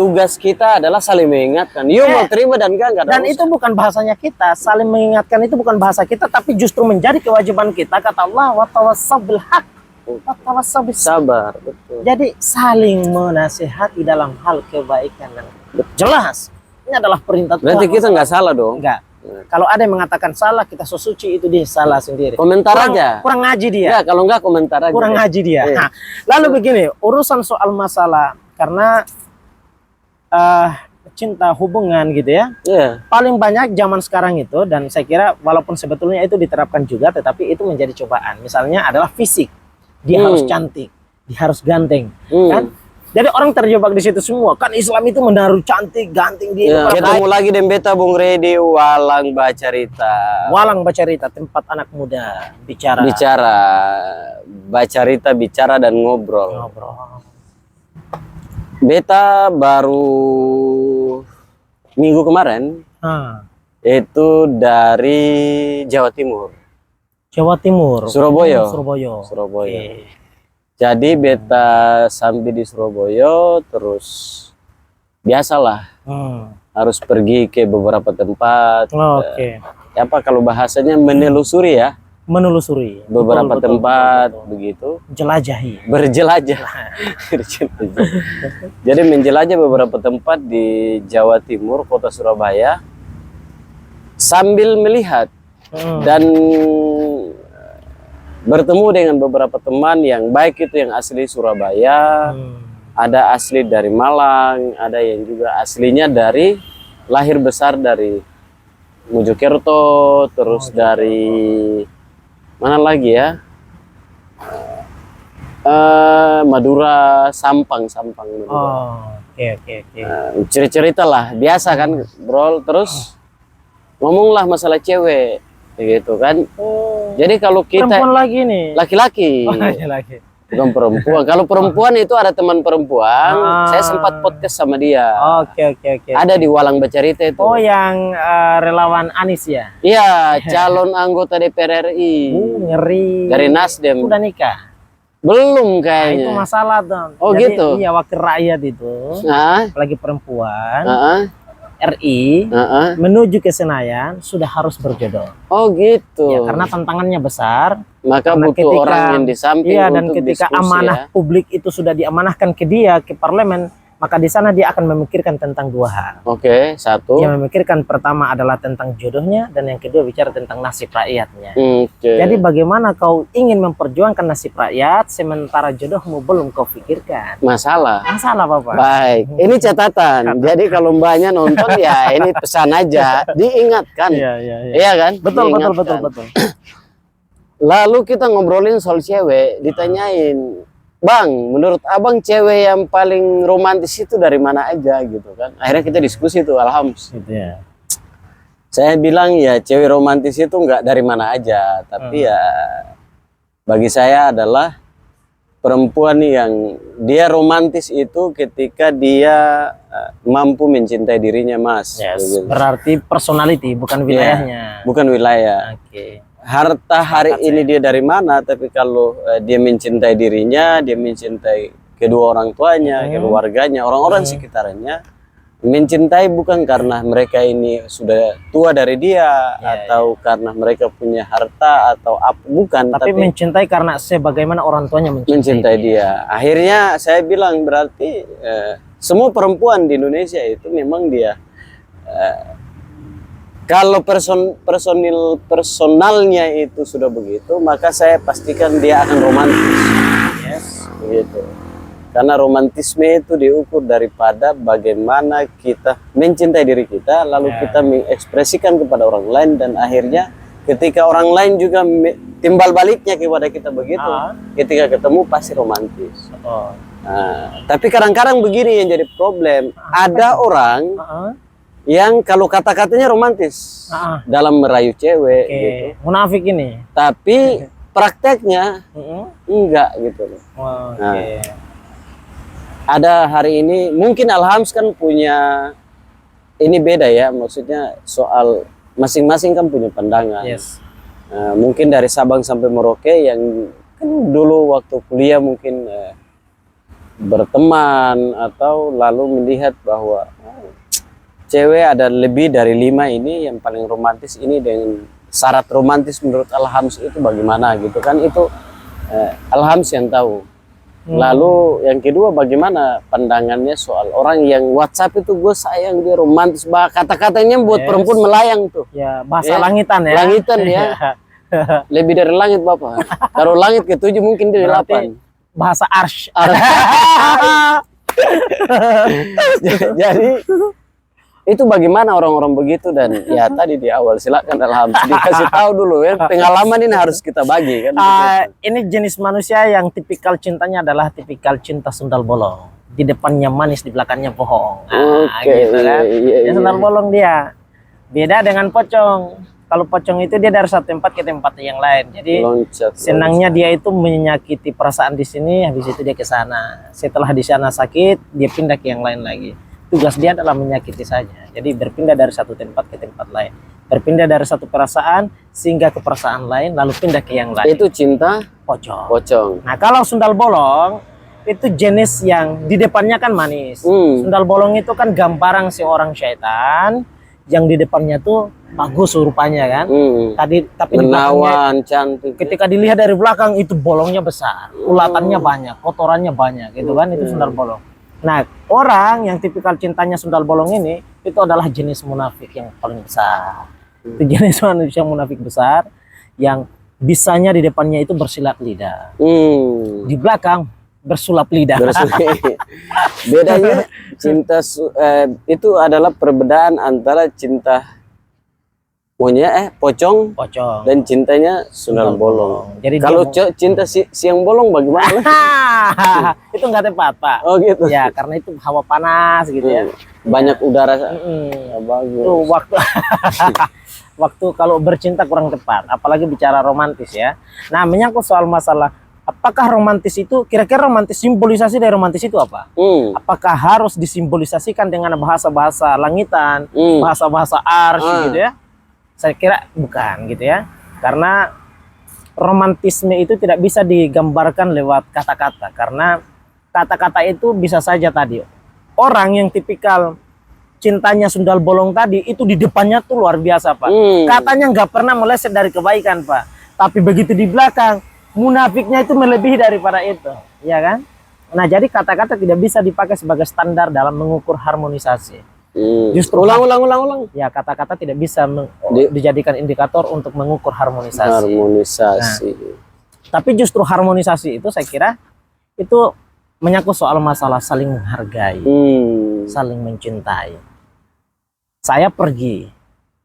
tugas kita adalah saling mengingatkan. Yuk mau terima dan enggak ada Dan itu bukan bahasanya kita, saling mengingatkan itu bukan bahasa kita, tapi justru menjadi kewajiban kita. Kata Allah, wa tawassaw bil haq, wa tawassaw bis sabar, betul. Jadi saling menasihati dalam hal kebaikan dan jelas. Ini adalah perintah Tuhan. Berarti kita nggak salah dong. Enggak. Kalau ada yang mengatakan salah, kita sesuci itu dia salah sendiri. Komentar aja. Kurang ngaji dia. Enggak, kalau enggak komentar aja. Kurang ngaji dia. Nah, lalu begini, urusan soal masalah karena cinta hubungan gitu ya. Paling banyak zaman sekarang itu, dan saya kira walaupun sebetulnya itu diterapkan juga, tetapi itu menjadi cobaan. Misalnya adalah fisik. Dia harus cantik, dia harus ganteng, kan? Jadi orang terjebak di situ semua. Kan Islam itu menaruh cantik, ganteng dia. Ketemu lagi dengan beta Bung Redi Walang Bacarita. Walang Bacarita, tempat anak muda bicara. Bacarita bicara dan ngobrol. Beta baru minggu kemarin itu dari Jawa Timur. Surabaya. Jadi beta sampai di Surabaya, terus biasalah harus pergi ke beberapa tempat. Apa kalau bahasanya menelusuri ya? Menelusuri beberapa tempat begitu. Berjelajah. Jadi menjelajah beberapa tempat di Jawa Timur, kota Surabaya, sambil melihat dan bertemu dengan beberapa teman yang baik itu yang asli Surabaya, ada asli dari Malang, ada yang juga aslinya dari lahir besar dari Mojokerto, terus dari mana lagi ya, Madura, Sampang Madura. Cerita lah, biasa kan bro, terus ngomonglah masalah cewek gitu kan. Jadi kalau kita perempuan lagi nih, laki-laki, bukan perempuan. Kalau perempuan itu ada teman perempuan, saya sempat podcast sama dia. Ada di Walang Bacarita itu. Oh, yang relawan Anies ya? Iya, calon anggota DPR RI. Ngeri. Dari Nasdem. Udah nikah? Belum kayaknya. Itu masalah dong. Oh. Jadi, gitu. Iya, wakil rakyat itu. Lagi perempuan. RI menuju ke Senayan sudah harus berjodoh. Oh gitu. Ya, karena tantangannya besar. Maka butuh orang yang di samping. Iya, dan ketika diskusi, amanah publik itu sudah diamanahkan ke dia, ke parlemen, maka di sana dia akan memikirkan tentang dua hal. Satu. Dia memikirkan pertama adalah tentang jodohnya, dan yang kedua bicara tentang nasib rakyatnya. Jadi bagaimana kau ingin memperjuangkan nasib rakyat sementara jodohmu belum kau pikirkan? Masalah Bapak. Baik, ini catatan. Jadi kalau mbaknya nonton ya ini pesan aja, diingatkan. Iya kan? Betul. Lalu kita ngobrolin soal cewek, ditanyain, Bang, menurut abang cewek yang paling romantis itu dari mana aja gitu kan? Akhirnya kita diskusi tuh, alhamdulillah. Saya bilang ya cewek romantis itu enggak dari mana aja, tapi ya bagi saya adalah perempuan yang dia romantis itu ketika dia mampu mencintai dirinya, Mas. Gitu. Berarti personality, bukan wilayahnya. Bukan wilayah. Harta hari ini dia dari mana, tapi kalau dia mencintai dirinya, dia mencintai kedua orang tuanya, keluarganya, orang-orang sekitarnya, mencintai bukan karena mereka ini sudah tua dari dia, atau karena mereka punya harta atau apa, bukan, tapi mencintai karena sebagaimana orang tuanya mencintai dia. Akhirnya saya bilang berarti semua perempuan di Indonesia itu memang dia kalau personalnya itu sudah begitu, maka saya pastikan dia akan romantis. Begitu. Karena romantisme itu diukur daripada bagaimana kita mencintai diri kita, lalu kita mengekspresikan kepada orang lain, dan akhirnya ketika orang lain juga timbal baliknya kepada kita begitu, ketika ketemu pasti romantis. Tapi kadang-kadang begini yang jadi problem, ada orang yang kalau kata-katanya romantis dalam merayu cewek gitu. Munafik ini. Tapi prakteknya enggak gitu loh. Ada hari ini mungkin Alhams kan punya ini beda ya, maksudnya soal masing-masing kan punya pandangan. Mungkin dari Sabang sampai Merauke yang kan dulu waktu kuliah mungkin berteman atau lalu melihat bahwa cewek ada lebih dari 5 ini yang paling romantis ini dengan syarat romantis menurut Al-Hams itu bagaimana gitu kan, itu Al-Hams yang tahu. Lalu yang kedua, bagaimana pandangannya soal orang yang WhatsApp itu gue sayang dia romantis, kata-katanya buat perempuan melayang tuh ya, bahasa langitan ya, langitan ya. Lebih dari langit Bapak. Kalau langit ke-7 mungkin dia 8. Bahasa arsh. Jadi itu bagaimana orang-orang begitu, dan ya tadi di awal silakan Alhams dikasih tahu dulu ya, pengalaman ini harus kita bagi kan. Ini jenis manusia yang tipikal cintanya adalah tipikal cinta sundal bolong, di depannya manis, di belakangnya bohong. Gitu kan. Dia sundal bolong dia. Beda dengan pocong. Kalau pocong itu dia dari satu tempat ke tempat yang lain. Jadi senangnya dia itu menyakiti perasaan di sini, habis itu dia ke sana. Setelah di sana sakit, dia pindah ke yang lain lagi. Tugas dia adalah menyakiti saja. Jadi berpindah dari satu tempat ke tempat lain. Berpindah dari satu perasaan sehingga ke perasaan lain, lalu pindah ke yang lain. Itu cinta pocong. Nah, kalau sundal bolong itu jenis yang di depannya kan manis. Sundal bolong itu kan gambaran seorang syaitan yang di depannya tuh bagus rupanya kan. Tapi menawan, cantik. Ketika dilihat dari belakang itu bolongnya besar, ulatannya banyak, kotorannya banyak gitu kan. Itu sundal bolong. Nah, orang yang tipikal cintanya sundal bolong ini itu adalah jenis munafik yang paling besar. Itu jenis manusia munafik besar yang bisanya di depannya itu bersilat lidah, di belakang bersulap lidah. Bedanya cinta itu adalah perbedaan antara cinta pocong dan cintanya sundal bolong. Jadi kalau cinta siang bolong bagaimana? Itu nggak tepat Pak. Oh gitu. Ya karena itu hawa panas gitu ya. Banyak udara. Ya, bagus. Itu waktu kalau bercinta kurang tepat. Apalagi bicara romantis ya. Nah, menyangkut soal masalah apakah romantis itu, kira-kira romantis, simbolisasi dari romantis itu apa? Apakah harus disimbolisasikan dengan bahasa-bahasa langitan, bahasa-bahasa arsh gitu ya? Saya kira bukan gitu ya, karena romantisme itu tidak bisa digambarkan lewat kata-kata, karena kata-kata itu bisa saja tadi orang yang tipikal cintanya sundal bolong tadi itu di depannya tuh luar biasa Pak, katanya nggak pernah meleset dari kebaikan Pak, tapi begitu di belakang munafiknya itu melebihi daripada itu, ya kan? Nah, jadi kata-kata tidak bisa dipakai sebagai standar dalam mengukur harmonisasi. Justru ulang. Ya, kata-kata tidak bisa dijadikan indikator untuk mengukur harmonisasi. Nah, tapi justru harmonisasi itu saya kira itu menyangkut soal masalah saling menghargai, saling mencintai. Saya pergi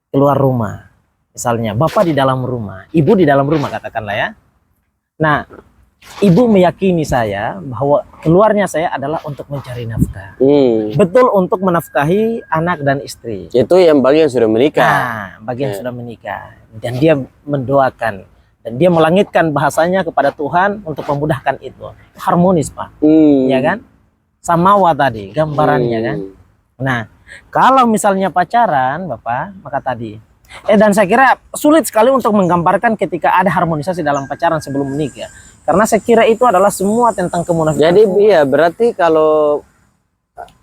keluar rumah, misalnya bapak di dalam rumah, ibu di dalam rumah katakanlah ya. Nah, ibu meyakini saya bahwa keluarnya saya adalah untuk mencari nafkah. Betul, untuk menafkahi anak dan istri. Itu yang bagi yang sudah menikah. Nah, bagi yang sudah menikah. Dan dia mendoakan. Dan dia melangitkan bahasanya kepada Tuhan untuk memudahkan itu. Harmonis Pak. Ya kan? Samawa tadi, gambarannya kan. Nah, kalau misalnya pacaran Bapak, maka tadi. Dan saya kira sulit sekali untuk menggambarkan ketika ada harmonisasi dalam pacaran sebelum menikah. Karena saya kira itu adalah semua tentang kemunafikan. Jadi iya, berarti kalau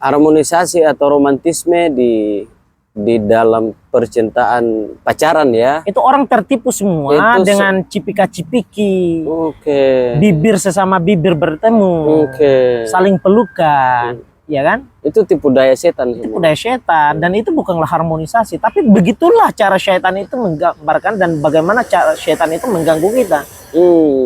harmonisasi atau romantisme di dalam percintaan pacaran ya, itu orang tertipu semua itu dengan cipika-cipiki. Bibir sesama bibir bertemu. Saling pelukan, ya kan? Itu tipu daya setan. Tipu daya setan, dan itu bukanlah harmonisasi, tapi begitulah cara setan itu menggambarkan dan bagaimana cara setan itu mengganggu kita.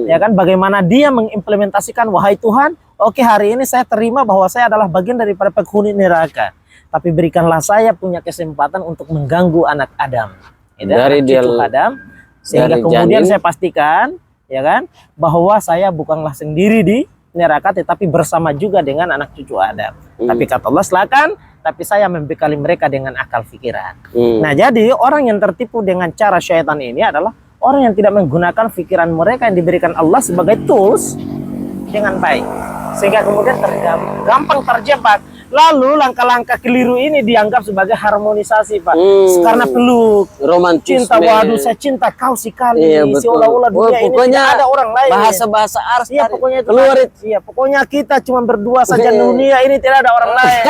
Ya kan, bagaimana dia mengimplementasikan, wahai Tuhan, oke, hari ini saya terima bahwa saya adalah bagian daripada penghuni neraka, tapi berikanlah saya punya kesempatan untuk mengganggu anak Adam, dari cucu Adam, sehingga kemudian saya pastikan, ya kan, bahwa saya bukanlah sendiri di neraka, tetapi bersama juga dengan anak cucu Adam. Tapi kata Allah, silakan, tapi saya membekali mereka dengan akal pikiran. Nah, jadi orang yang tertipu dengan cara syaitan ini adalah orang yang tidak menggunakan pikiran mereka yang diberikan Allah sebagai tools dengan baik, sehingga kemudian gampang terjebak Lalu langkah-langkah keliru ini dianggap sebagai harmonisasi, Pak. Karena peluk, romantisme. cinta, waduh saya cinta kau sekali. Iya, betul. Seolah-olah dunia ini pokoknya tidak ada orang lain. Bahasa-bahasa ars. Iya, pokoknya itu. Keluar itu. Iya, pokoknya kita cuma berdua saja dunia ini, tidak ada orang lain.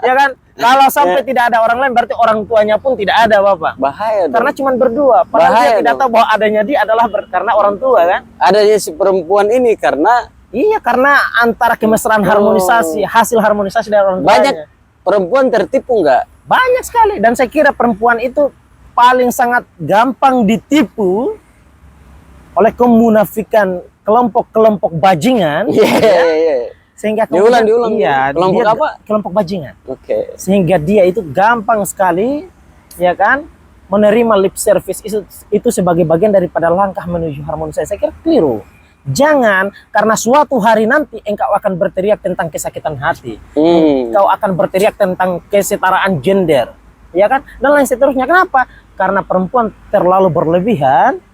Ya kan? Kalau sampai tidak ada orang lain berarti orang tuanya pun tidak ada, Bapak. Bahaya dong. Karena cuma berdua. Padahal Bahaya dia tidak tahu bahwa adanya dia adalah karena orang tua kan. Adanya si perempuan ini karena Iya, karena antara kemesraan harmonisasi, hasil harmonisasi dari orang tuanya. banyak perempuan tertipu nggak? Banyak sekali. Dan saya kira perempuan itu paling sangat gampang ditipu oleh kemunafikan kelompok-kelompok bajingan. Iya. Sehingga Diulang. Iya, Kelompok dia, apa? Kelompok bajingan. Oke. Sehingga dia itu gampang sekali, ya kan, menerima lip service itu sebagai bagian daripada langkah menuju harmonisasi. Saya kira keliru. Jangan karena suatu hari nanti engkau akan berteriak tentang kesakitan hati. Engkau akan berteriak tentang kesetaraan gender, ya kan? Dan lain seterusnya. Kenapa? Karena perempuan terlalu berlebihan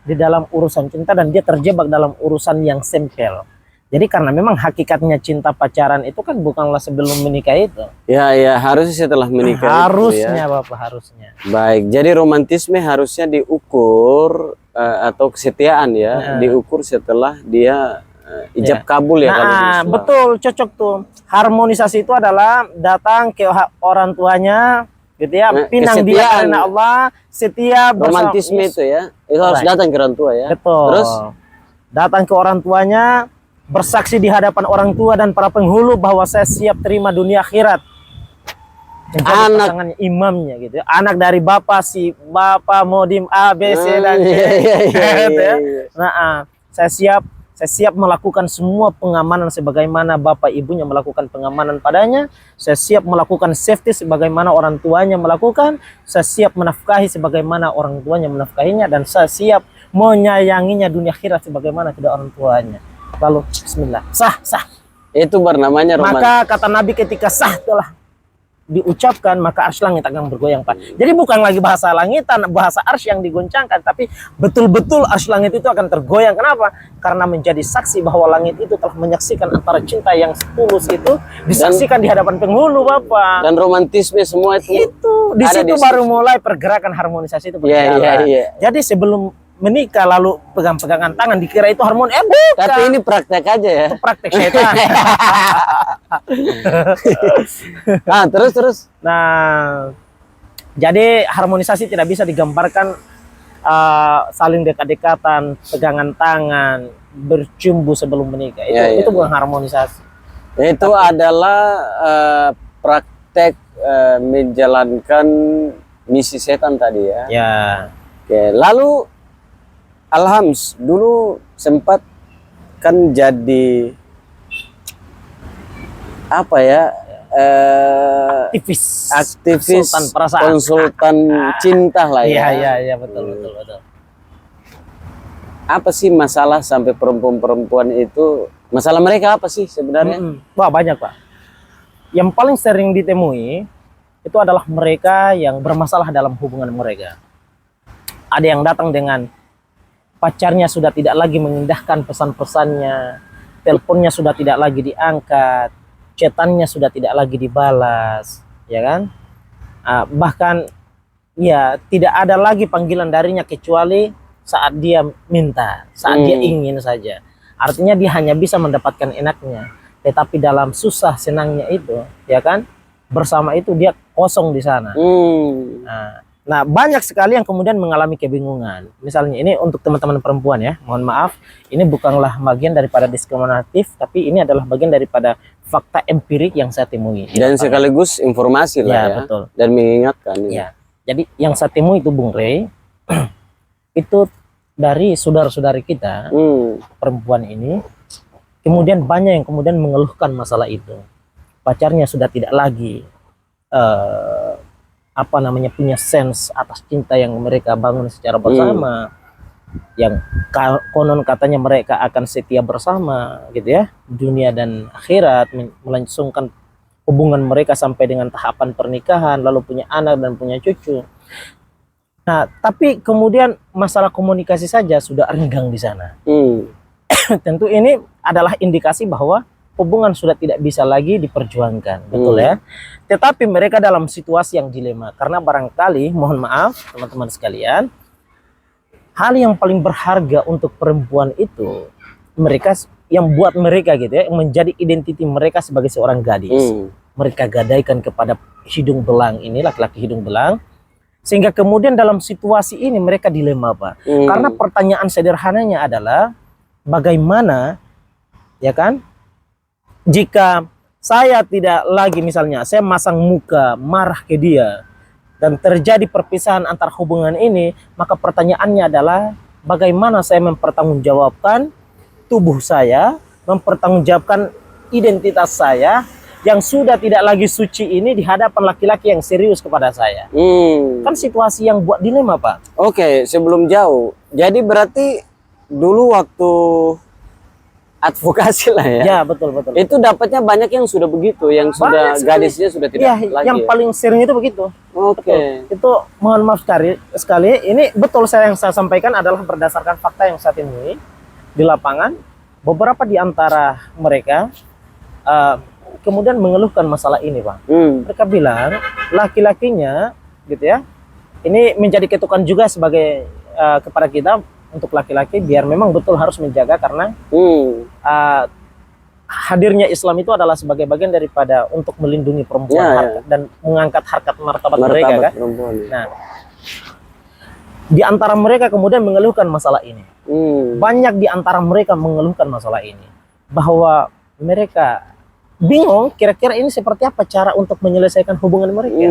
di dalam urusan cinta dan dia terjebak dalam urusan yang sempel. Jadi karena memang hakikatnya cinta pacaran itu kan bukanlah sebelum menikah itu. Ya, harusnya setelah menikah. Harusnya, itu, ya. Bapak, harusnya. Baik, jadi romantisme harusnya diukur atau kesetiaan ya, diukur setelah dia ijab kabul ya. Nah, betul, cocok tuh. Harmonisasi itu adalah datang ke orang tuanya, gitu ya, pinang dia karena Allah, setia bersama. Romantisme itu ya, itu harus datang ke orang tua ya. Betul. Terus datang ke orang tuanya, bersaksi di hadapan orang tua dan para penghulu bahwa saya siap terima dunia akhirat. Anak pasangannya, imamnya gitu ya. Anak dari bapak Modim A, B, C dan C. Nah, saya siap melakukan semua pengamanan sebagaimana bapak ibunya melakukan pengamanan padanya. Saya siap melakukan safety sebagaimana orang tuanya melakukan. Saya siap menafkahi sebagaimana orang tuanya menafkahinya, dan saya siap menyayanginya dunia akhirat sebagaimana kedua orang tuanya. Lalu bismillah, sah. Itu bernamanya romantis. Maka kata Nabi ketika sah telah diucapkan, maka arsy langit akan bergoyang, Pak. Jadi bukan lagi bahasa langitan, bahasa arsy yang digoncangkan, tapi betul-betul arsy langit itu akan tergoyang. Kenapa? Karena menjadi saksi bahwa langit itu telah menyaksikan antara cinta yang tulus itu disaksikan di hadapan penghulu, Bapak. Dan romantisme semua itu di situ baru mulai pergerakan harmonisasi itu berjalan. Jadi sebelum menikah lalu pegang-pegangan tangan dikira itu harmoni, bukan. Tapi ini praktek aja ya. Itu praktek setan. Nah, terus. Nah, jadi harmonisasi tidak bisa digambarkan saling dekat-dekatan, pegangan tangan, bercumbu sebelum menikah. Itu bukan harmonisasi. Itu adalah praktek menjalankan misi setan tadi ya. Ya. Oke, lalu Alhams dulu sempat kan jadi apa ya, aktivis konsultan cinta lah ya. Iya, betul. Apa sih masalah sampai perempuan itu, masalah mereka apa sih sebenarnya? Wah, banyak, Pak. Yang paling sering ditemui itu adalah mereka yang bermasalah dalam hubungan mereka. Ada yang datang dengan pacarnya sudah tidak lagi mengindahkan pesan-pesannya, teleponnya sudah tidak lagi diangkat, chatannya sudah tidak lagi dibalas, ya kan? Bahkan ya tidak ada lagi panggilan darinya kecuali saat dia minta, saat dia ingin saja. Artinya dia hanya bisa mendapatkan enaknya, tetapi dalam susah senangnya itu, ya kan? Bersama itu dia kosong di sana. Nah, banyak sekali yang kemudian mengalami kebingungan. Misalnya ini untuk teman-teman perempuan ya, mohon maaf, ini bukanlah bagian daripada diskriminatif, tapi ini adalah bagian daripada fakta empirik yang saya temui. Dan sekaligus informasi lah ya, betul. Dan mengingatkan. Ya, jadi yang saya temui itu Bung Rey, itu dari saudara-saudari kita, perempuan ini, kemudian banyak yang kemudian mengeluhkan masalah itu. Pacarnya sudah tidak lagi punya sense atas cinta yang mereka bangun secara bersama, yang konon katanya mereka akan setia bersama gitu ya, dunia dan akhirat, melangsungkan hubungan mereka sampai dengan tahapan pernikahan, lalu punya anak dan punya cucu. Nah, tapi kemudian masalah komunikasi saja sudah renggang di sana. Tentu ini adalah indikasi bahwa hubungan sudah tidak bisa lagi diperjuangkan, betul ya. Tetapi mereka dalam situasi yang dilema, karena barangkali, mohon maaf teman-teman sekalian, hal yang paling berharga untuk perempuan itu, mereka yang buat mereka gitu ya, yang menjadi identiti mereka sebagai seorang gadis, mereka gadaikan kepada hidung belang ini, laki-laki hidung belang, sehingga kemudian dalam situasi ini mereka dilema, Pak. Karena pertanyaan sederhananya adalah bagaimana, ya kan, jika saya tidak lagi, misalnya saya masang muka marah ke dia dan terjadi perpisahan antar hubungan ini, maka pertanyaannya adalah bagaimana saya mempertanggungjawabkan tubuh saya, mempertanggungjawabkan identitas saya yang sudah tidak lagi suci ini di hadapan laki-laki yang serius kepada saya. Kan situasi yang buat dilema, Pak. Oke, sebelum jauh, jadi berarti dulu waktu advokasi lah ya. Ya, betul. Itu dapatnya banyak yang sudah begitu, yang sudah gadisnya sudah tidak lagi. Yang paling sering itu begitu. Oke. Itu mohon maaf sekali. Ini betul yang saya sampaikan adalah berdasarkan fakta yang saya temui di lapangan. Beberapa di antara mereka kemudian mengeluhkan masalah ini, Pak. Mereka bilang laki-lakinya, gitu ya. Ini menjadi ketukan juga sebagai kepada kita. Untuk laki-laki biar memang betul harus menjaga, karena hadirnya Islam itu adalah sebagai bagian daripada untuk melindungi perempuan dan mengangkat harkat martabat mereka kan. Nah, di antara mereka kemudian mengeluhkan masalah ini. Banyak di antara mereka mengeluhkan masalah ini, bahwa mereka bingung kira-kira ini seperti apa cara untuk menyelesaikan hubungan mereka.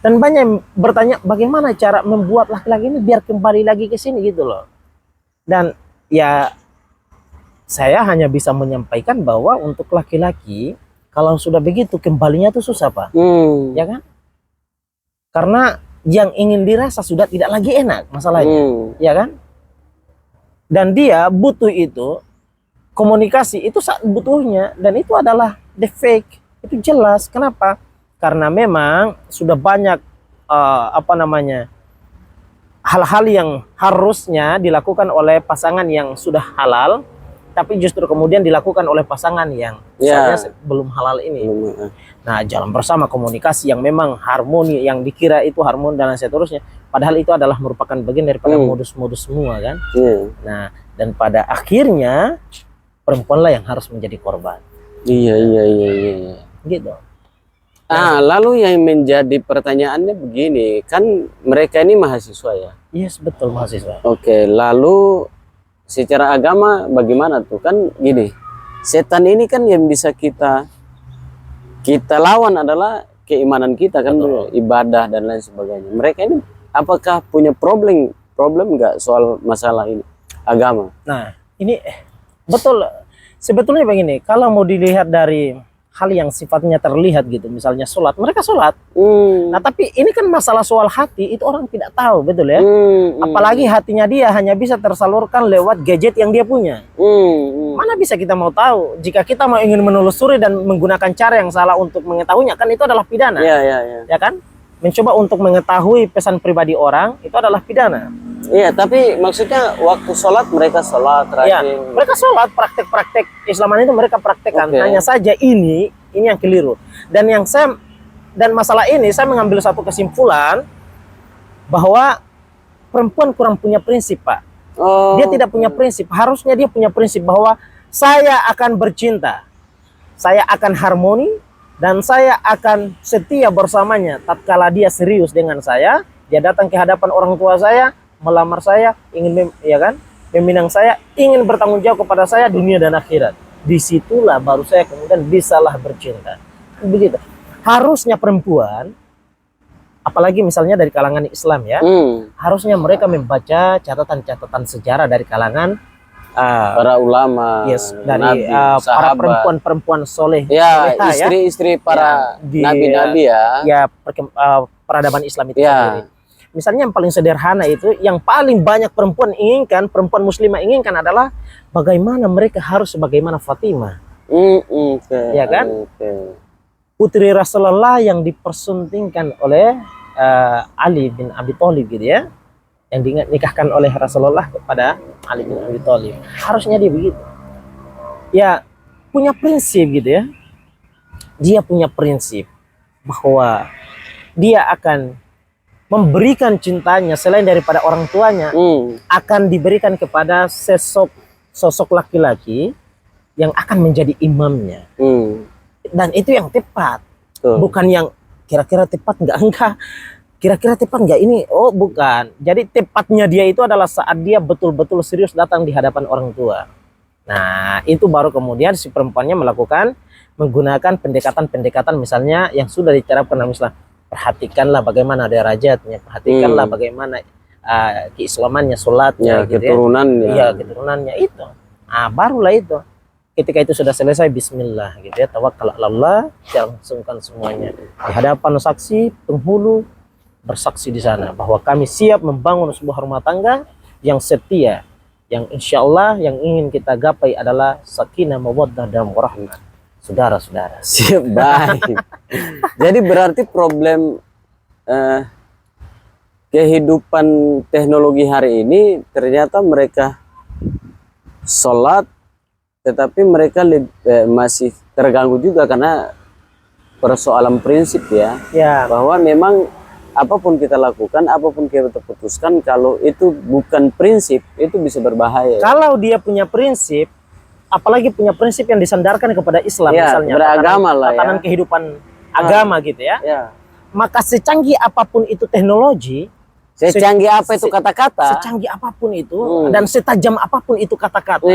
Dan banyak yang bertanya bagaimana cara membuat laki-laki ini biar kembali lagi ke sini gitu loh. Dan ya saya hanya bisa menyampaikan bahwa untuk laki-laki kalau sudah begitu kembalinya tuh susah, Pak. Ya kan? Karena yang ingin dirasa sudah tidak lagi enak masalahnya. Ya kan? Dan dia butuh itu, komunikasi itu saat butuhnya, dan itu adalah the fake. Itu jelas. Kenapa? Karena memang sudah banyak hal-hal yang harusnya dilakukan oleh pasangan yang sudah halal, tapi justru kemudian dilakukan oleh pasangan yang belum halal ini. Nah, jalan bersama, komunikasi yang memang harmoni, yang dikira itu harmoni dan seterusnya, padahal itu adalah merupakan bagian daripada modus-modus semua kan. Nah, dan pada akhirnya perempuanlah yang harus menjadi korban. Iya. Gitu. Lalu yang menjadi pertanyaannya begini, kan mereka ini mahasiswa ya? Yes, betul, mahasiswa. Oke, lalu secara agama bagaimana tuh? Kan gini, setan ini kan yang bisa kita lawan adalah keimanan kita kan, ibadah dan lain sebagainya. Mereka ini apakah punya problem nggak soal masalah ini agama? Nah, ini betul. Sebetulnya begini, kalau mau dilihat dari hal yang sifatnya terlihat gitu, misalnya sholat, mereka sholat. Nah, tapi ini kan masalah soal hati, itu orang tidak tahu, betul ya. Apalagi hatinya dia hanya bisa tersalurkan lewat gadget yang dia punya. Mana bisa kita mau tahu? Jika kita mau ingin menelusuri dan menggunakan cara yang salah untuk mengetahuinya, kan itu adalah pidana. Ya kan? Mencoba untuk mengetahui pesan pribadi orang, itu adalah pidana. Iya, tapi maksudnya waktu sholat mereka sholat rajin. Ya, mereka sholat, praktek-praktek Islaman itu mereka praktekkan. Hanya saja ini yang keliru. Dan masalah ini saya mengambil satu kesimpulan bahwa perempuan kurang punya prinsip, Pak. Dia tidak punya prinsip. Harusnya dia punya prinsip bahwa saya akan bercinta, saya akan harmoni, dan saya akan setia bersamanya. Tatkala dia serius dengan saya, dia datang ke hadapan orang tua saya, melamar saya, ingin meminang saya, ingin bertanggung jawab kepada saya dunia dan akhirat. Disitulah baru saya kemudian bisalah bercinta. Begitu. Harusnya perempuan, apalagi misalnya dari kalangan Islam ya, harusnya mereka membaca catatan-catatan sejarah dari kalangan para ulama, dari para perempuan-perempuan soleh, istri-istri para nabi-nabi peradaban Islam itu sendiri. Misalnya yang paling sederhana itu, yang paling banyak perempuan muslimah inginkan adalah bagaimana mereka harus sebagaimana Fatimah. Ya kan? Putri Rasulullah yang dipersuntingkan oleh Ali bin Abi Thalib gitu ya. Yang dinikahkan oleh Rasulullah kepada Ali bin Abi Thalib. Harusnya dia begitu. Ya, punya prinsip gitu ya. Dia punya prinsip bahwa dia akan memberikan cintanya selain daripada orang tuanya, akan diberikan kepada sosok laki-laki yang akan menjadi imamnya. Dan itu yang tepat. Bukan yang kira-kira tepat enggak. Kira-kira tepat enggak ini? Oh, bukan. Jadi tepatnya dia itu adalah saat dia betul-betul serius datang di hadapan orang tua. Nah, itu baru kemudian si perempuannya menggunakan pendekatan-pendekatan misalnya yang sudah diterapkan dalam Islam. Perhatikanlah bagaimana derajatnya, perhatikanlah bagaimana keislamannya, sholatnya, gitu keturunannya. Iya, keturunannya itu. Nah, barulah itu. Ketika itu sudah selesai, bismillah gitu ya, tawakal Allah, langsungkan semuanya di hadapan saksi, penghulu bersaksi di sana bahwa kami siap membangun sebuah rumah tangga yang setia, yang insya Allah yang ingin kita gapai adalah sakinah, mawaddah, dan warahmah. Saudara-saudara. Siap, baik. Jadi berarti problem kehidupan teknologi hari ini ternyata mereka sholat, tetapi mereka masih terganggu juga karena persoalan prinsip ya. Bahwa memang apapun kita lakukan, apapun kita putuskan, kalau itu bukan prinsip, itu bisa berbahaya. Kalau dia punya prinsip, apalagi punya prinsip yang disandarkan kepada Islam, misalnya beragama lah tatanan kehidupan agama gitu ya. Maka secanggih apapun itu teknologi, secanggih apa itu kata-kata, secanggih apapun itu dan setajam apapun itu kata-kata,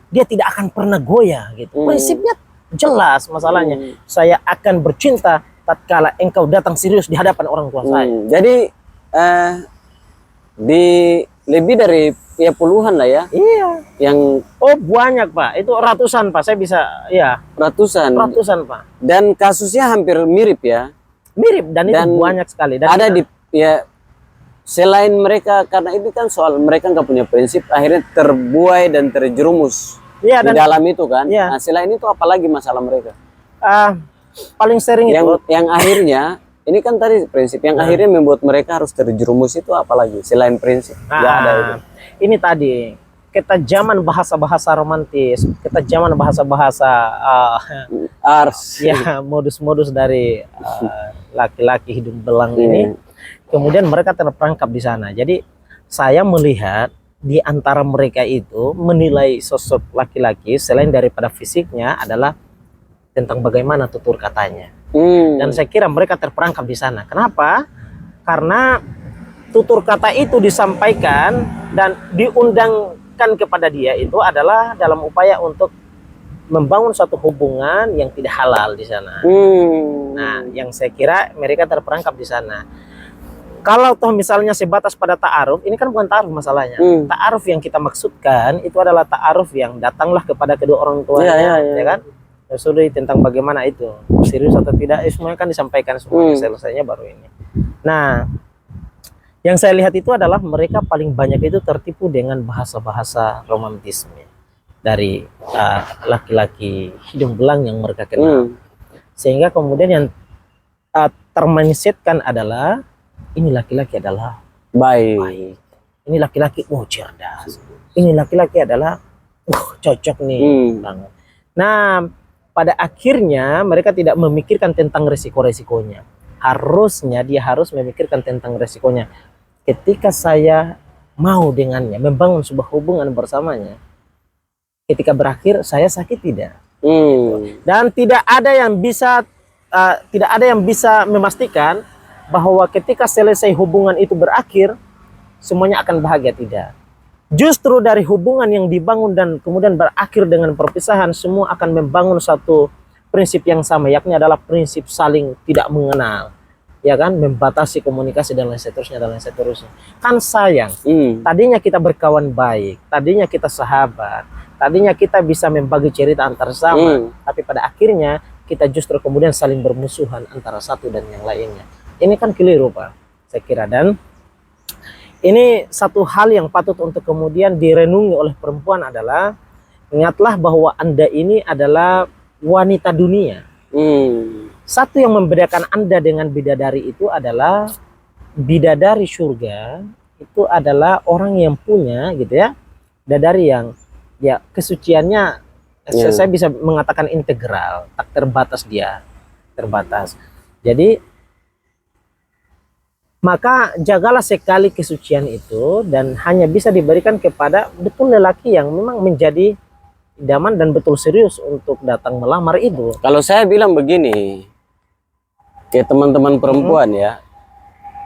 dia tidak akan pernah goyah gitu. Prinsipnya jelas masalahnya. Saya akan bercinta tatkala engkau datang serius di hadapan orang tua saya. Jadi di lebih dari puluhan lah ya. Iya. Yang banyak Pak. Itu ratusan Pak. Saya bisa ratusan Pak. Dan kasusnya hampir mirip ya. Mirip dan itu banyak sekali. Dan ada selain mereka, karena ini kan soal mereka nggak punya prinsip, akhirnya terbuai dan terjerumus di dalam itu kan. Nah, selain itu apalagi masalah mereka? Paling sering yang akhirnya ini kan tadi prinsip yang akhirnya membuat mereka harus terjerumus itu apalagi selain prinsip. Ada itu. Ini tadi ketajaman bahasa-bahasa romantis, ketajaman bahasa-bahasa ars, modus-modus dari laki-laki hidung belang ini. Kemudian mereka terperangkap di sana. Jadi saya melihat di antara mereka itu menilai sosok laki-laki selain daripada fisiknya adalah tentang bagaimana tutur katanya. Dan saya kira mereka terperangkap di sana. Kenapa? Karena tutur kata itu disampaikan dan diundangkan kepada dia itu adalah dalam upaya untuk membangun suatu hubungan yang tidak halal di sana. Nah, yang saya kira mereka terperangkap di sana. Kalau toh misalnya sebatas pada ta'aruf, ini kan bukan ta'aruf masalahnya. Ta'aruf yang kita maksudkan itu adalah ta'aruf yang datanglah kepada kedua orang tuanya, ya kan? Sudah tentang bagaimana itu serius atau tidak, semuanya kan disampaikan semuanya, selesainya baru ini. Nah, yang saya lihat itu adalah mereka paling banyak itu tertipu dengan bahasa-bahasa romantisme dari laki-laki hidung belang yang mereka kenal. Sehingga kemudian yang termindsetkan adalah ini laki-laki adalah baik. Ini laki-laki cerdas. Ini laki-laki adalah cocok nih banget. Nah, pada akhirnya mereka tidak memikirkan tentang resiko-resikonya. Harusnya dia harus memikirkan tentang resikonya. Ketika saya mau dengannya, membangun sebuah hubungan bersamanya, ketika berakhir saya sakit tidak. Dan tidak ada yang bisa memastikan bahwa ketika selesai hubungan itu berakhir semuanya akan bahagia, tidak. Justru dari hubungan yang dibangun dan kemudian berakhir dengan perpisahan, semua akan membangun satu prinsip yang sama, yakni adalah prinsip saling tidak mengenal, ya kan, membatasi komunikasi dan lain seterusnya dan lain seterusnya. Kan sayang, tadinya kita berkawan baik, tadinya kita sahabat, tadinya kita bisa membagi cerita antar sama, tapi pada akhirnya kita justru kemudian saling bermusuhan antara satu dan yang lainnya. Ini kan keliru Pak, saya kira. Dan ini satu hal yang patut untuk kemudian direnungi oleh perempuan adalah, ingatlah bahwa Anda ini adalah wanita dunia. Satu yang membedakan Anda dengan bidadari itu adalah bidadari surga itu adalah orang yang punya gitu ya, bidadari yang ya kesuciannya Saya bisa mengatakan integral, tak terbatas dia, terbatas. Jadi maka jagalah sekali kesucian itu dan hanya bisa diberikan kepada betul lelaki yang memang menjadi idaman dan betul serius untuk datang melamar itu. Kalau saya bilang begini ke teman-teman perempuan ya,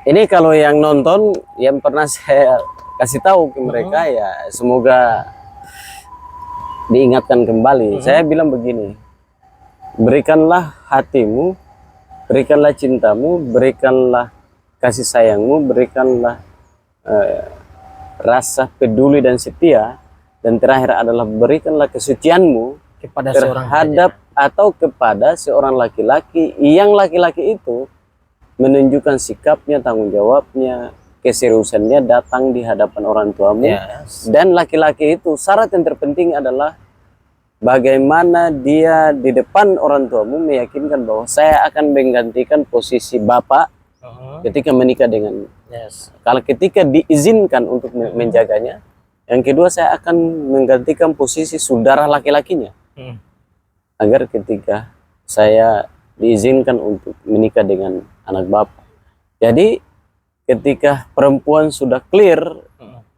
ini kalau yang nonton yang pernah saya kasih tahu ke mereka ya semoga diingatkan kembali. Saya bilang begini, berikanlah hatimu, berikanlah cintamu, berikanlah kasih sayangmu, berikanlah rasa peduli dan setia, dan terakhir adalah berikanlah kesucianmu kepada terhadap atau kepada seorang laki-laki yang laki-laki itu menunjukkan sikapnya, tanggung jawabnya, keseriusannya datang di hadapan orang tuamu. Dan laki-laki itu syarat yang terpenting adalah bagaimana dia di depan orang tuamu meyakinkan bahwa saya akan menggantikan posisi bapak ketika menikah dengan kalau ketika diizinkan untuk menjaganya. Yang kedua, saya akan menggantikan posisi saudara laki-lakinya agar ketika saya diizinkan untuk menikah dengan anak bapak. Jadi ketika perempuan sudah clear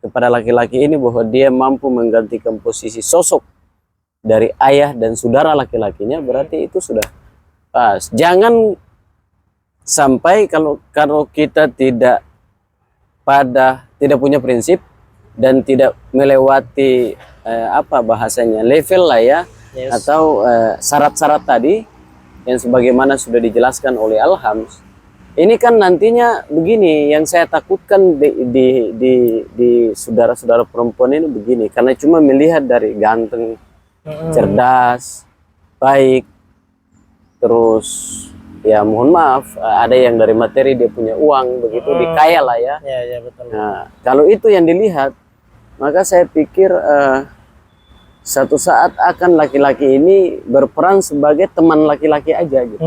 kepada laki-laki ini bahwa dia mampu menggantikan posisi sosok dari ayah dan saudara laki-lakinya, berarti itu sudah pas. Jangan sampai kalau kita tidak punya prinsip dan tidak melewati apa bahasanya level lah ya, atau syarat-syarat tadi yang sebagaimana sudah dijelaskan oleh Al-Hams. Ini kan nantinya begini, yang saya takutkan di saudara-saudara perempuan ini begini, karena cuma melihat dari ganteng, cerdas, baik, terus ya mohon maaf, ada yang dari materi dia punya uang begitu, dikaya lah ya. Betul. Nah, kalau itu yang dilihat, maka saya pikir satu saat akan laki-laki ini berperan sebagai teman laki-laki aja gitu.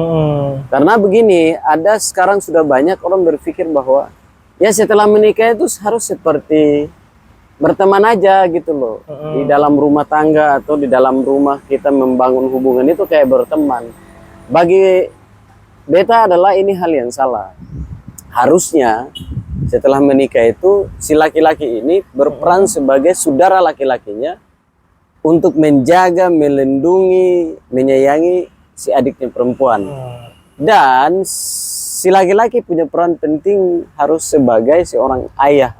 Karena begini, ada sekarang sudah banyak orang berpikir bahwa ya setelah menikah itu harus seperti berteman aja gitu loh. Di dalam rumah tangga atau di dalam rumah kita membangun hubungan itu kayak berteman. Bagi beta adalah ini hal yang salah. Harusnya setelah menikah itu si laki-laki ini berperan sebagai saudara laki-lakinya untuk menjaga, melindungi, menyayangi si adiknya perempuan. Dan si laki-laki punya peran penting harus sebagai seorang ayah.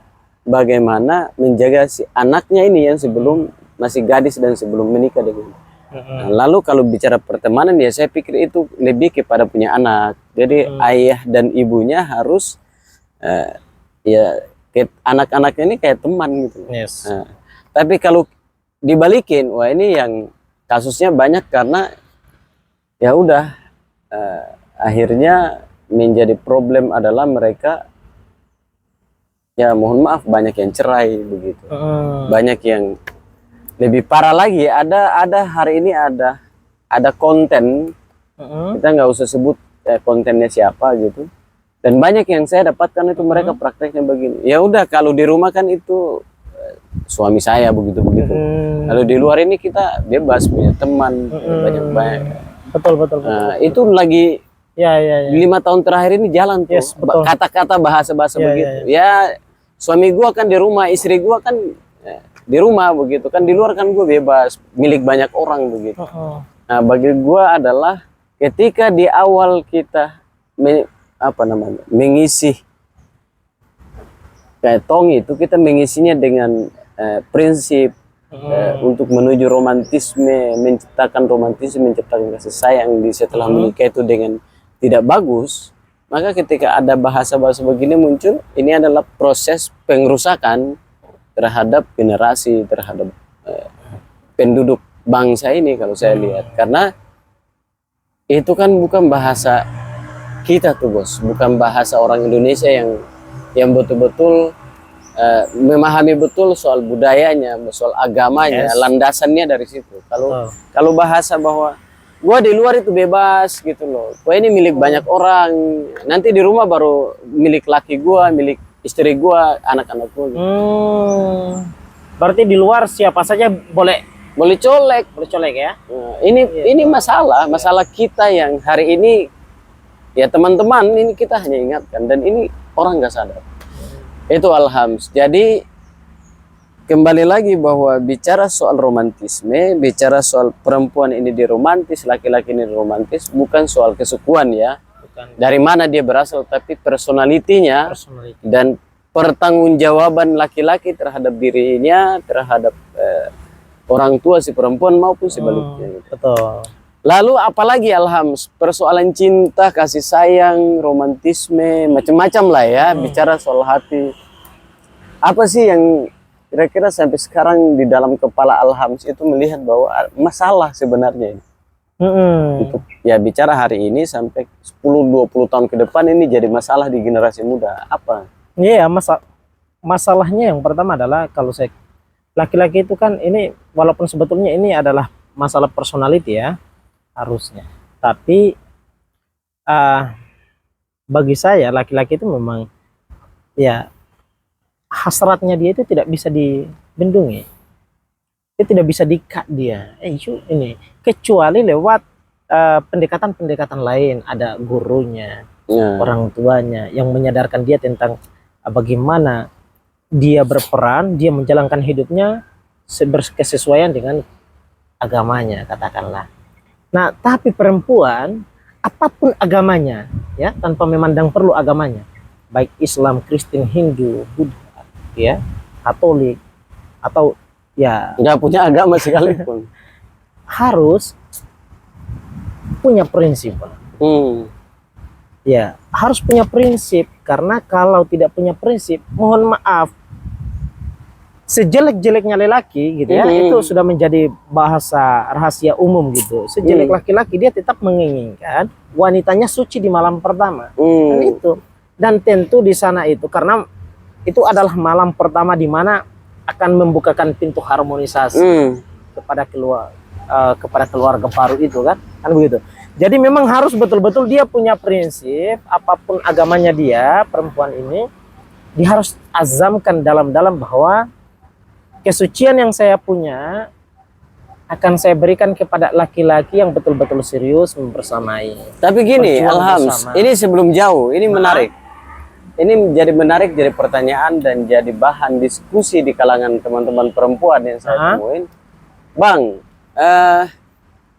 Bagaimana menjaga si anaknya ini yang sebelum masih gadis dan sebelum menikah dengan. Nah, lalu kalau bicara pertemanan ya saya pikir itu lebih kepada punya anak. Jadi ayah dan ibunya harus ya anak-anaknya ini kayak teman gitu. Nah, tapi kalau dibalikin, wah ini yang kasusnya banyak karena ya udah akhirnya menjadi problem adalah mereka ya mohon maaf banyak yang cerai begitu, banyak yang lebih parah lagi. Ada hari ini ada konten, kita nggak usah sebut kontennya siapa gitu, dan banyak yang saya dapatkan itu mereka prakteknya begini. Ya udah kalau di rumah kan itu suami saya begitu. Kalau di luar ini kita bebas punya teman banyak. Betul. Itu lagi 5 tahun terakhir ini jalan tuh kata-kata bahasa begitu. Ya suami gua kan di rumah, istri gua kan di rumah begitu kan, di luar kan gua bebas milik banyak orang begitu. Nah bagi gua adalah ketika di awal kita mengisi kayak tong itu, kita mengisinya dengan prinsip untuk menuju romantisme, menciptakan kasih sayang di setelah menikah itu dengan tidak bagus, maka ketika ada bahasa-bahasa begini muncul, ini adalah proses pengrusakan terhadap generasi, terhadap penduduk bangsa ini kalau saya lihat. Karena itu kan bukan bahasa kita tuh bos, bukan bahasa orang Indonesia yang betul-betul memahami betul soal budayanya, soal agamanya, landasannya dari situ. Kalau bahasa bahwa gua di luar itu bebas gitu loh, gua ini milik banyak orang, nanti di rumah baru milik laki gua, milik istri gua, anak-anak gua gitu. Berarti di luar siapa saja boleh boleh colek. Boleh colek ya. Nah, ini masalah kita yang hari ini ya teman-teman, ini kita hanya ingatkan dan ini orang nggak sadar. Itu alhams. Jadi kembali lagi bahwa bicara soal romantisme, bicara soal perempuan ini diromantis, laki-laki ini romantis, bukan soal kesukuan ya. Bukan. Dari mana dia berasal, tapi personalitinya dan pertanggungjawaban laki-laki terhadap dirinya, terhadap orang tua si perempuan maupun sebaliknya. Betul. Lalu apalagi alhams, persoalan cinta, kasih sayang, romantisme, macam-macam lah ya, bicara soal hati. Apa sih yang kira-kira sampai sekarang di dalam kepala alhams itu melihat bahwa masalah sebenarnya ini? Untuk ya bicara hari ini sampai 10-20 tahun ke depan ini jadi masalah di generasi muda. Apa? Iya, masalahnya yang pertama adalah kalau saya laki-laki itu kan ini walaupun sebetulnya ini adalah masalah personality ya harusnya, tapi bagi saya laki-laki itu memang ya hasratnya dia itu tidak bisa dibendungi, dia tidak bisa di-cut dia ini kecuali lewat pendekatan-pendekatan lain, ada gurunya, orang tuanya yang menyadarkan dia tentang bagaimana dia berperan, dia menjalankan hidupnya berkesesuaian dengan agamanya, katakanlah. Nah, tapi perempuan, apapun agamanya, ya, tanpa memandang perlu agamanya, baik Islam, Kristen, Hindu, Buddha, ya, Katolik, atau ya nggak punya agama sekalipun, harus punya prinsip. Ya, harus punya prinsip, karena kalau tidak punya prinsip, mohon maaf, sejelek-jeleknya lelaki gitu ya, itu sudah menjadi bahasa rahasia umum gitu. Sejelek laki-laki dia tetap menginginkan wanitanya suci di malam pertama. Dan itu. Dan tentu di sana itu karena itu adalah malam pertama di mana akan membukakan pintu harmonisasi kepada keluarga baru itu kan begitu. Jadi memang harus betul-betul dia punya prinsip, apapun agamanya dia, perempuan ini, dia harus azamkan dalam-dalam bahwa kesucian yang saya punya akan saya berikan kepada laki-laki yang betul-betul serius membersamai. Tapi gini, alhams, ini sebelum jauh, ini menarik. Ini menjadi menarik, jadi pertanyaan dan jadi bahan diskusi di kalangan teman-teman perempuan yang saya temuin. Bang,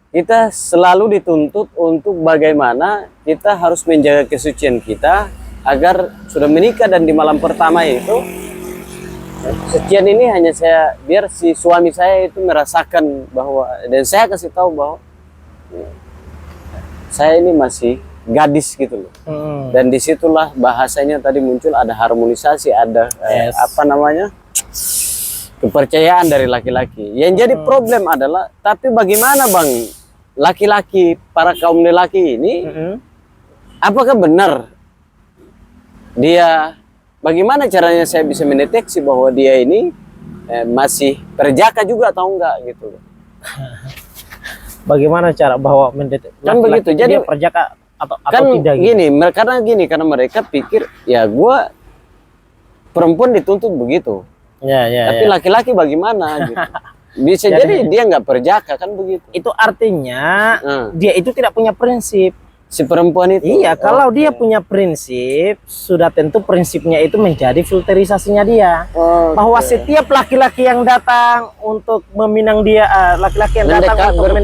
kita selalu dituntut untuk bagaimana kita harus menjaga kesucian kita agar sudah menikah dan di malam pertama itu kesucian ini hanya biar si suami saya itu merasakan bahwa, dan saya kasih tahu bahwa saya ini masih gadis gitu loh. Dan disitulah bahasanya tadi muncul, ada harmonisasi, ada apa namanya, kepercayaan dari laki-laki. Yang jadi problem adalah, tapi bagaimana bang, laki-laki, para kaum lelaki ini, apakah benar dia, bagaimana caranya saya bisa mendeteksi bahwa dia ini masih perjaka juga atau enggak gitu? Bagaimana cara bahwa mendeteksi? Kan begitu, jadi perjaka atau kan tidak? Gini, karena mereka pikir ya gua perempuan dituntut begitu. Tapi laki-laki bagaimana gitu? Bisa jadi dia nggak perjaka kan begitu. Itu artinya dia itu tidak punya prinsip. Si perempuan itu. Iya, kalau dia punya prinsip, sudah tentu prinsipnya itu menjadi filterisasinya dia. Bahwa setiap laki-laki yang datang untuk meminang dia, laki-laki yang datang untuk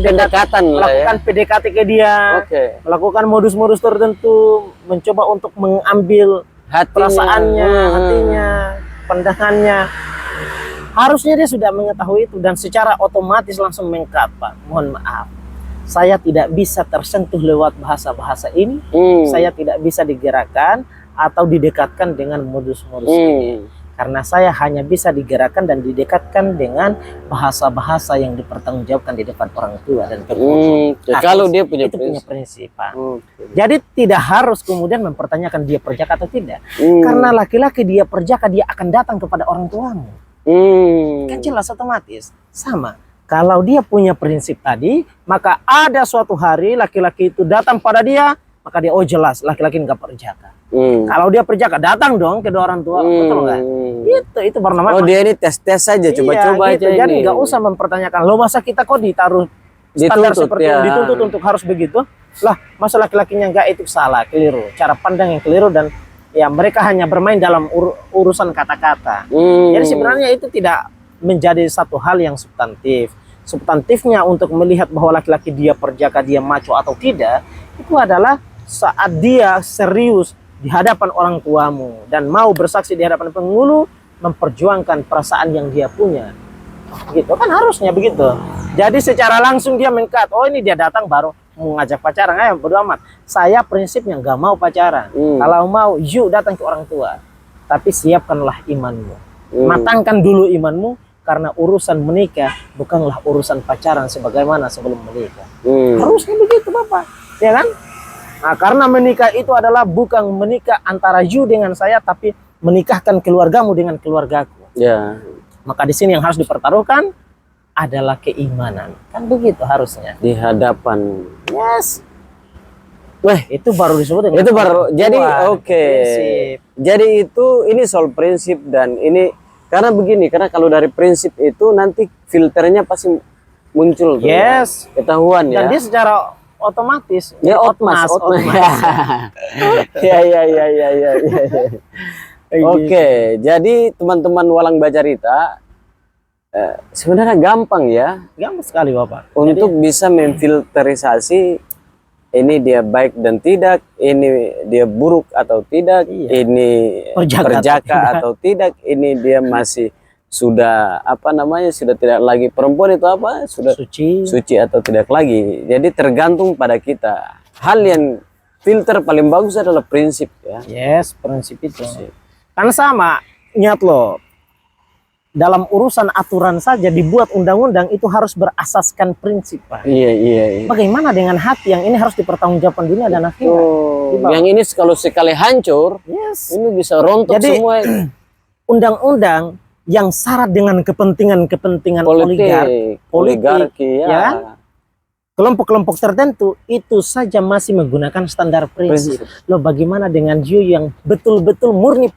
melakukan PDKT ke dia, melakukan modus-modus tertentu, mencoba untuk mengambil perasaannya, hatinya, pandangannya. Harusnya dia sudah mengetahui itu dan secara otomatis langsung mengkata, mohon maaf, saya tidak bisa tersentuh lewat bahasa-bahasa ini, saya tidak bisa digerakkan atau didekatkan dengan modus-modus ini. Karena saya hanya bisa digerakkan dan didekatkan dengan bahasa-bahasa yang dipertanggungjawabkan di depan orang tua dan kalau dia punya prinsip. Jadi tidak harus kemudian mempertanyakan dia perjaka atau tidak. Karena laki-laki dia perjaka, dia akan datang kepada orang tuamu. Kan jelas otomatis sama. Kalau dia punya prinsip tadi, maka ada suatu hari laki-laki itu datang pada dia maka dia oh jelas laki-laki nggak perjaka. Kalau dia perjaka datang dong kedua orang tua, betul nggak? Itu baru namanya. Oh dia ini tes saja, coba-coba gitu. aja. Jadi nggak usah mempertanyakan, lo masa kita kok ditaruh standar seperti itu, dituntut untuk harus begitu? Lah masa laki-lakinya nggak, itu salah, keliru, cara pandang yang keliru, dan ya mereka hanya bermain dalam urusan kata-kata. Jadi sebenarnya itu tidak menjadi satu hal yang substantif. Substantifnya untuk melihat bahwa laki-laki dia perjaka, dia maco atau tidak, itu adalah saat dia serius di hadapan orang tuamu dan mau bersaksi di hadapan penghulu, memperjuangkan perasaan yang dia punya. Gitu kan harusnya begitu. Jadi secara langsung dia mengkat, oh ini dia datang baru mau ngajak pacaran, ayo bodo amat. Saya prinsipnya nggak mau pacaran. Kalau mau, yuk datang ke orang tua. Tapi siapkanlah imanmu. Matangkan dulu imanmu, karena urusan menikah bukanlah urusan pacaran sebagaimana sebelum menikah. Harusnya begitu Bapak, ya kan? Nah, karena menikah itu adalah bukan menikah antara you dengan saya, tapi menikahkan keluargamu dengan keluargaku. Ya. Maka di sini yang harus dipertaruhkan adalah keimanan, kan begitu harusnya. Di hadapan. Yes. Wah, itu baru disebut dengan itu baru. Jadi oke. Jadi itu ini soal prinsip, dan ini karena begini, karena kalau dari prinsip itu nanti filternya pasti muncul tuh. Yes. Ya. Ketahuan ya. Dan dia secara otomatis. Ya otmas. Ya. Oke, jadi teman-teman Walang Bacarita sebenarnya gampang ya. Gampang sekali Bapak. Untuk bisa memfilterisasi ini dia baik dan tidak, ini dia buruk atau tidak, ini perjaka atau tidak, ini dia masih sudah apa namanya, sudah tidak lagi perempuan itu apa, sudah suci atau tidak lagi. Jadi tergantung pada kita. Hal yang filter paling bagus adalah prinsip ya. Yes, prinsip itu. Karena sama niat lo. Dalam urusan aturan saja dibuat undang-undang itu harus berasaskan prinsip, Pak. Iya. Bagaimana dengan hati yang ini harus dipertanggungjawabkan dunia dan akhirat? Yang ini kalau sekali hancur, ini bisa rontok. Jadi, semua. Undang-undang yang syarat dengan kepentingan oligarki, ya. Kelompok-kelompok tertentu itu saja masih menggunakan standar prinsip. Loh, bagaimana dengan you yang betul-betul murni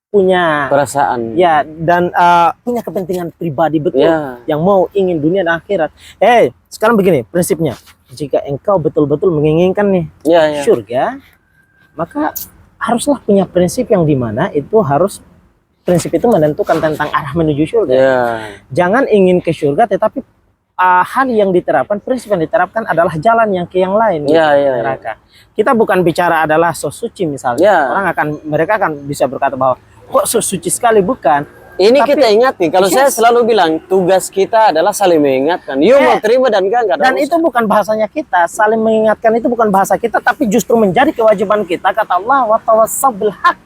punya perasaan, ya, dan punya kepentingan pribadi betul, yang mau ingin dunia dan akhirat. Sekarang begini prinsipnya, jika engkau betul-betul menginginkan nih surga, maka haruslah punya prinsip yang dimana itu harus prinsip itu menentukan tentang arah menuju surga. Jangan ingin ke surga tetapi hal yang diterapkan, prinsip yang diterapkan adalah jalan yang ke yang lain. Neraka. Kita bukan bicara adalah so suci misalnya. Mereka akan bisa berkata bahwa kok so suci sekali, bukan. Ini tapi, kita ingat nih, kalau saya selalu bilang tugas kita adalah saling mengingatkan. You mau terima dan enggak. Dan itu bukan bahasanya kita, saling mengingatkan itu bukan bahasa kita, tapi justru menjadi kewajiban kita. Kata Allah, wa tawassaw bil haq.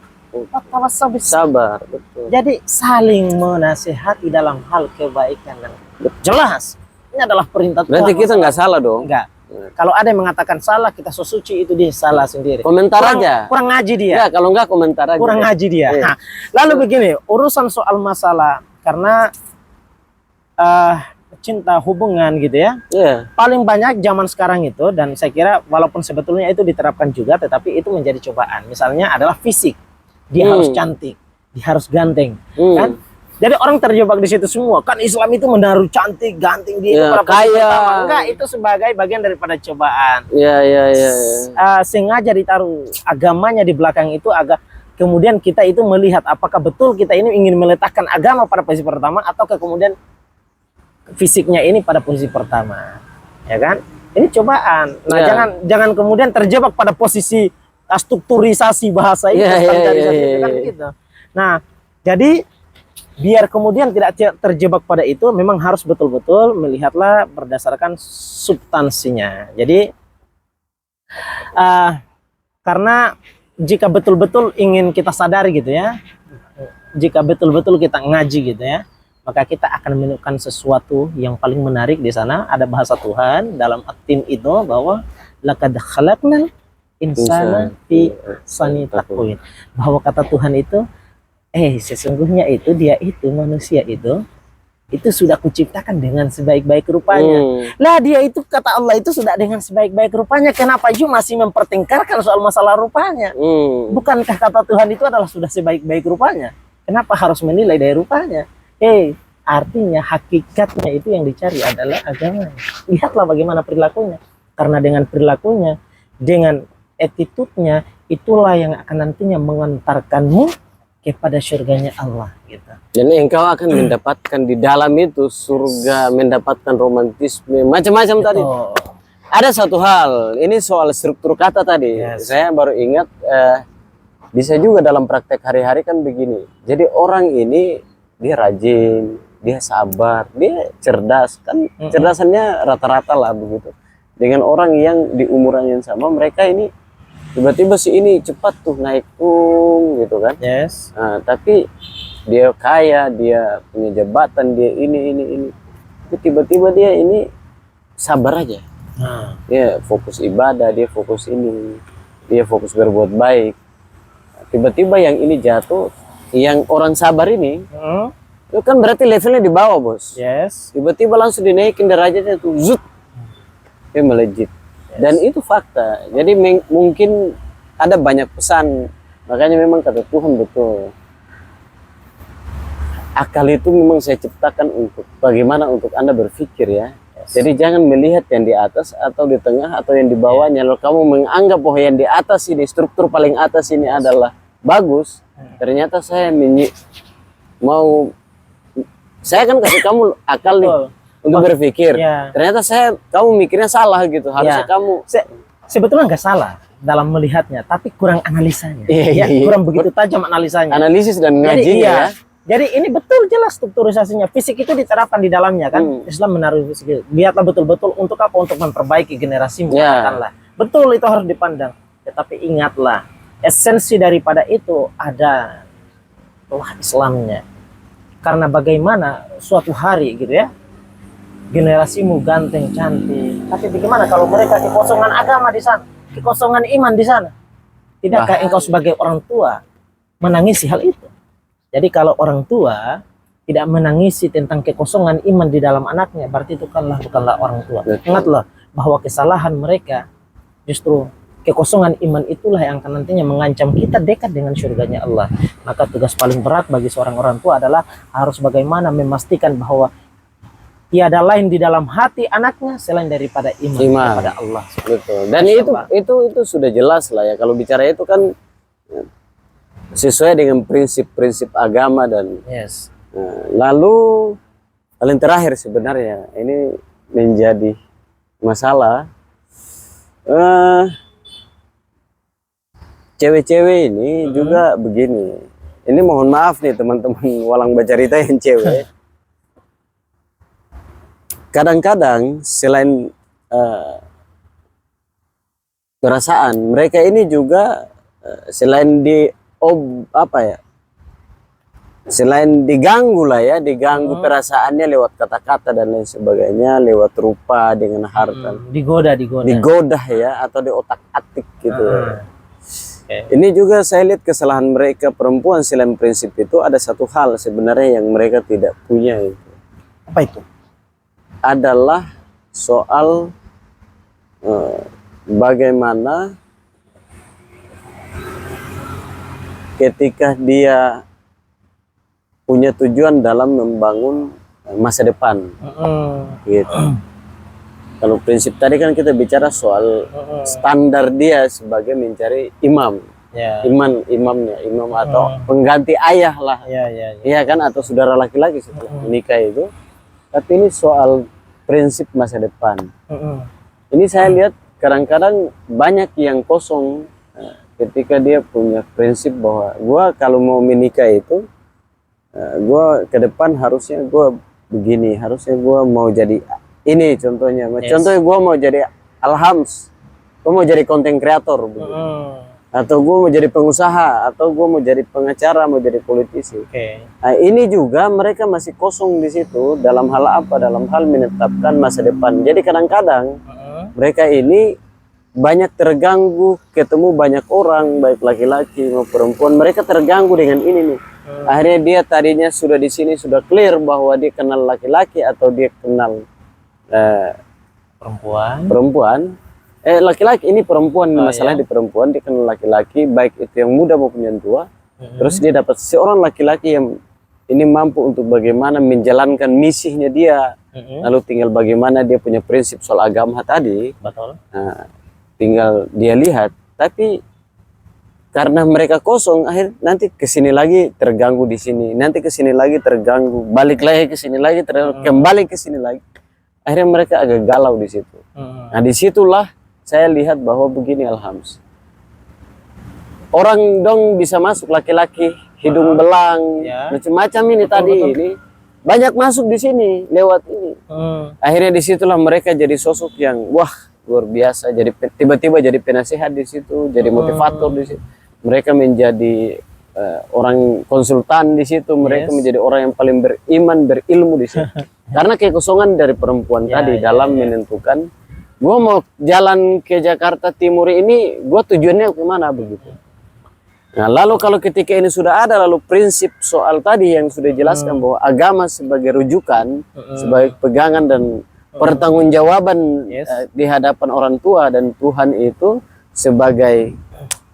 Sabar, betul. Jadi saling menasihati dalam hal kebaikan dan jelas ini adalah perintah Tuhan. Berarti kita nggak salah dong? Enggak. Kalau ada yang mengatakan salah, kita so suci, itu dia salah sendiri. Komentar aja. Kurang ngaji dia. Ya, kalau enggak komentar aja. Kurang ngaji dia. Nah, lalu begini, urusan soal masalah karena cinta hubungan gitu ya. Paling banyak zaman sekarang itu, dan saya kira walaupun sebetulnya itu diterapkan juga, tetapi itu menjadi cobaan. Misalnya adalah fisik. Dia harus cantik, dia harus ganteng, kan? Jadi orang terjebak di situ semua. Kan Islam itu menaruh cantik, ganteng dia kaya. Enggak, itu sebagai bagian daripada cobaan. Sengaja ditaruh agamanya di belakang itu agak kemudian kita itu melihat apakah betul kita ini ingin meletakkan agama pada posisi pertama atau kemudian fisiknya ini pada posisi pertama. Ya kan? Ini cobaan. Nah, jangan kemudian terjebak pada posisi strukturisasi bahasa itu, standarisasi itu kan gitu. Nah, jadi biar kemudian tidak terjebak pada itu, memang harus betul-betul melihatlah berdasarkan substansinya. Jadi karena jika betul-betul ingin kita sadari gitu ya, jika betul-betul kita ngaji gitu ya, maka kita akan menemukan sesuatu yang paling menarik di sana. Ada bahasa Tuhan dalam atin itu bahwa laqad khalaqnal insana fi ahsani taqwim, bahwa kata Tuhan itu sesungguhnya itu dia itu manusia itu itu sudah kuciptakan dengan sebaik-baik rupanya. Lah dia itu kata Allah itu sudah dengan sebaik-baik rupanya, kenapa you masih mempertengkarkan soal masalah rupanya? Bukankah kata Tuhan itu adalah sudah sebaik-baik rupanya? Kenapa harus menilai dari rupanya? Artinya hakikatnya itu yang dicari adalah agamanya. Lihatlah bagaimana perilakunya. Karena dengan perilakunya, dengan attitude-nya, itulah yang akan nantinya mengantarkanmu kepada surganya Allah gitu. Dan engkau akan mendapatkan di dalam itu surga, mendapatkan romantisme, macam-macam tadi. Ada satu hal, ini soal struktur kata tadi. Saya baru ingat, bisa juga dalam praktek hari-hari kan begini. Jadi orang ini dia rajin, dia sabar, dia cerdas kan, cerdasannya rata-rata lah begitu. Dengan orang yang di umuran yang sama, mereka ini tiba-tiba si ini cepat tuh naik gitu kan. Nah, tapi dia kaya, dia punya jabatan, dia ini. Tapi tiba-tiba dia ini sabar aja. Dia fokus ibadah, dia fokus ini, dia fokus berbuat baik. Tiba-tiba yang ini jatuh, yang orang sabar ini, itu kan berarti levelnya di bawah, bos. Tiba-tiba langsung dinaikin derajatnya tuh, zut, dia melejit. Dan itu fakta. Jadi mungkin ada banyak pesan. Makanya memang kata Tuhan betul. Akal itu memang saya ciptakan untuk bagaimana untuk Anda berpikir ya. Jadi jangan melihat yang di atas atau di tengah atau yang di bawahnya. Lalu kamu menganggap bahwa yang di atas ini, struktur paling atas ini adalah bagus. Ternyata saya saya kan kasih kamu akal nih. Untuk berpikir, ternyata kamu mikirnya salah gitu. Harusnya kamu sebetulnya nggak salah dalam melihatnya, tapi kurang analisanya. Kurang begitu tajam analisanya. Analisis dan ngajinya. Jadi ini betul jelas strukturisasinya. Fisik itu diterapkan di dalamnya kan. Islam menaruh fisik. Lihatlah betul-betul untuk apa? Untuk memperbaiki generasimu. Katakanlah. Betul itu harus dipandang. Tetapi ingatlah, esensi daripada itu ada Islamnya. Karena bagaimana suatu hari gitu ya, generasimu ganteng, cantik, tapi bagaimana kalau mereka kekosongan agama di sana, kekosongan iman di sana? Tidakkah engkau sebagai orang tua menangisi hal itu? Jadi kalau orang tua tidak menangisi tentang kekosongan iman di dalam anaknya, berarti itu bukanlah orang tua. Ingatlah bahwa kesalahan mereka, justru kekosongan iman itulah yang akan nantinya mengancam kita dekat dengan surganya Allah. Maka tugas paling berat bagi seorang orang tua adalah harus bagaimana memastikan bahwa tiada lain di dalam hati anaknya selain daripada iman kepada Allah. Betul. Dan itu sudah jelas lah ya. Kalau bicara itu kan sesuai dengan prinsip-prinsip agama dan lalu paling terakhir sebenarnya ini menjadi masalah. Cewek-cewek ini juga begini. Ini mohon maaf nih teman-teman walang bacarita yang cewek. Kadang-kadang selain perasaan, mereka ini juga selain selain diganggu lah ya, diganggu perasaannya lewat kata-kata dan lain sebagainya, lewat rupa dengan harta, digoda ya, atau di otak-atik gitu. Ini juga saya lihat kesalahan mereka perempuan selain prinsip itu ada satu hal sebenarnya yang mereka tidak punya itu. Apa itu? Adalah soal bagaimana ketika dia punya tujuan dalam membangun masa depan, gitu. Kalau prinsip tadi kan kita bicara soal standar dia sebagai mencari imam, imam atau pengganti ayah lah, iya kan, atau saudara laki-laki setelah menikah itu. Tapi ini soal prinsip masa depan. Ini saya lihat kadang-kadang banyak yang kosong ketika dia punya prinsip bahwa gua kalau mau menikah itu gua ke depan harusnya gua begini, harusnya gua mau jadi ini contohnya. Contohnya gua mau jadi alhams, gua mau jadi konten kreator atau gue mau jadi pengusaha, atau gue mau jadi pengacara, mau jadi politisi. Nah, ini juga mereka masih kosong di situ dalam hal apa? Dalam hal menetapkan masa depan. Jadi kadang-kadang mereka ini banyak terganggu, ketemu banyak orang, baik laki-laki maupun perempuan, mereka terganggu dengan ini nih. Akhirnya dia tadinya sudah di sini sudah clear bahwa dia kenal laki-laki atau dia kenal perempuan. Laki-laki ini perempuan, masalah di perempuan, dia kenal laki-laki baik itu yang muda maupun yang tua. Terus dia dapat seorang laki-laki yang ini mampu untuk bagaimana menjalankan misinya dia. Lalu tinggal bagaimana dia punya prinsip soal agama tadi. Betul. Nah, tinggal dia lihat. Tapi karena mereka kosong, akhir nanti kesini lagi terganggu di sini, nanti kesini lagi terganggu, balik lagi kesini lagi kembali kesini lagi. Akhirnya mereka agak galau di situ. Nah disitulah saya lihat bahwa begini alhamdulillah. Orang dong bisa masuk laki-laki hidung belang, macam-macam ini ini banyak masuk di sini lewat ini. Akhirnya disitulah mereka jadi sosok yang wah luar biasa. Jadi tiba-tiba jadi penasehat di situ, jadi motivator di situ. Mereka menjadi orang konsultan di situ. Mereka menjadi orang yang paling beriman, berilmu di situ. Karena kekosongan dari perempuan tadi dalam menentukan, gue mau jalan ke Jakarta Timur ini, gue tujuannya kemana begitu. Nah lalu kalau ketika ini sudah ada lalu prinsip soal tadi yang sudah jelaskan bahwa agama sebagai rujukan, sebagai pegangan dan pertanggungjawaban di hadapan orang tua, dan Tuhan itu sebagai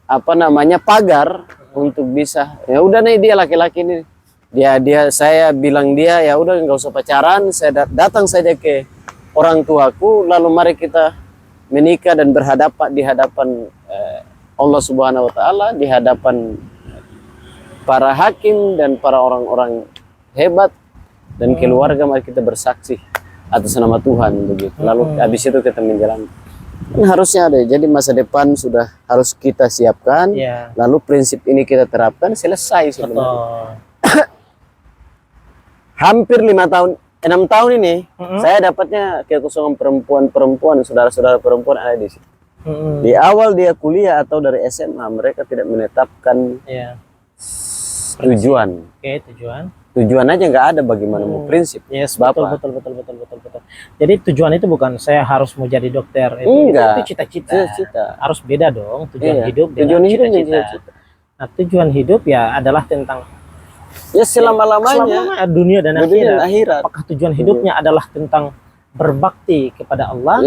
apa namanya pagar untuk bisa ya udah nih dia laki-laki ini dia saya bilang dia ya udah nggak usah pacaran, saya datang saja ke orang tuaku lalu mari kita menikah dan berhadapan di hadapan Allah Subhanahu wa taala, di hadapan para hakim dan para orang-orang hebat dan keluarga, mari kita bersaksi atas nama Tuhan begitu. Lalu habis itu kita menjalankan. Harusnya ada. Jadi masa depan sudah harus kita siapkan. Lalu prinsip ini kita terapkan, selesai sebenarnya. Hampir 6 tahun ini saya dapatnya kekosongan perempuan, saudara-saudara perempuan ada di situ. Di awal dia kuliah atau dari SMA mereka tidak menetapkan tujuan. Tujuan aja nggak ada, bagaimana mau prinsip. Betul. Jadi tujuan itu bukan saya harus mau jadi dokter, itu cita-cita. Harus beda dong tujuan hidup dengan cita-cita. Nah tujuan hidup ya adalah tentang selama-lamanya dunia dan akhirat. Apakah tujuan hidupnya adalah tentang berbakti kepada Allah,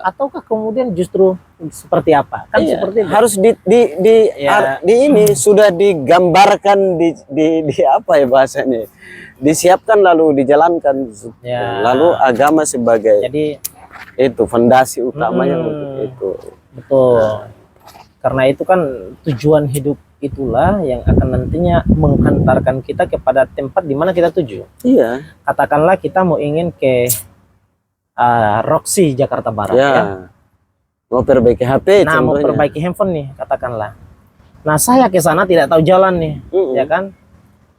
ataukah kemudian justru seperti apa? Kan seperti itu. Harus di ini sudah digambarkan di apa ya bahasanya, disiapkan lalu dijalankan. Lalu agama sebagai itu fondasi utamanya untuk itu. Betul. Karena itu kan tujuan hidup itulah yang akan nantinya menghantarkan kita kepada tempat di mana kita tuju. Katakanlah kita mau ingin ke Roxy Jakarta Barat mau perbaiki HP, mau perbaiki handphone nih katakanlah. Nah saya ke sana tidak tahu jalan nih, ya kan?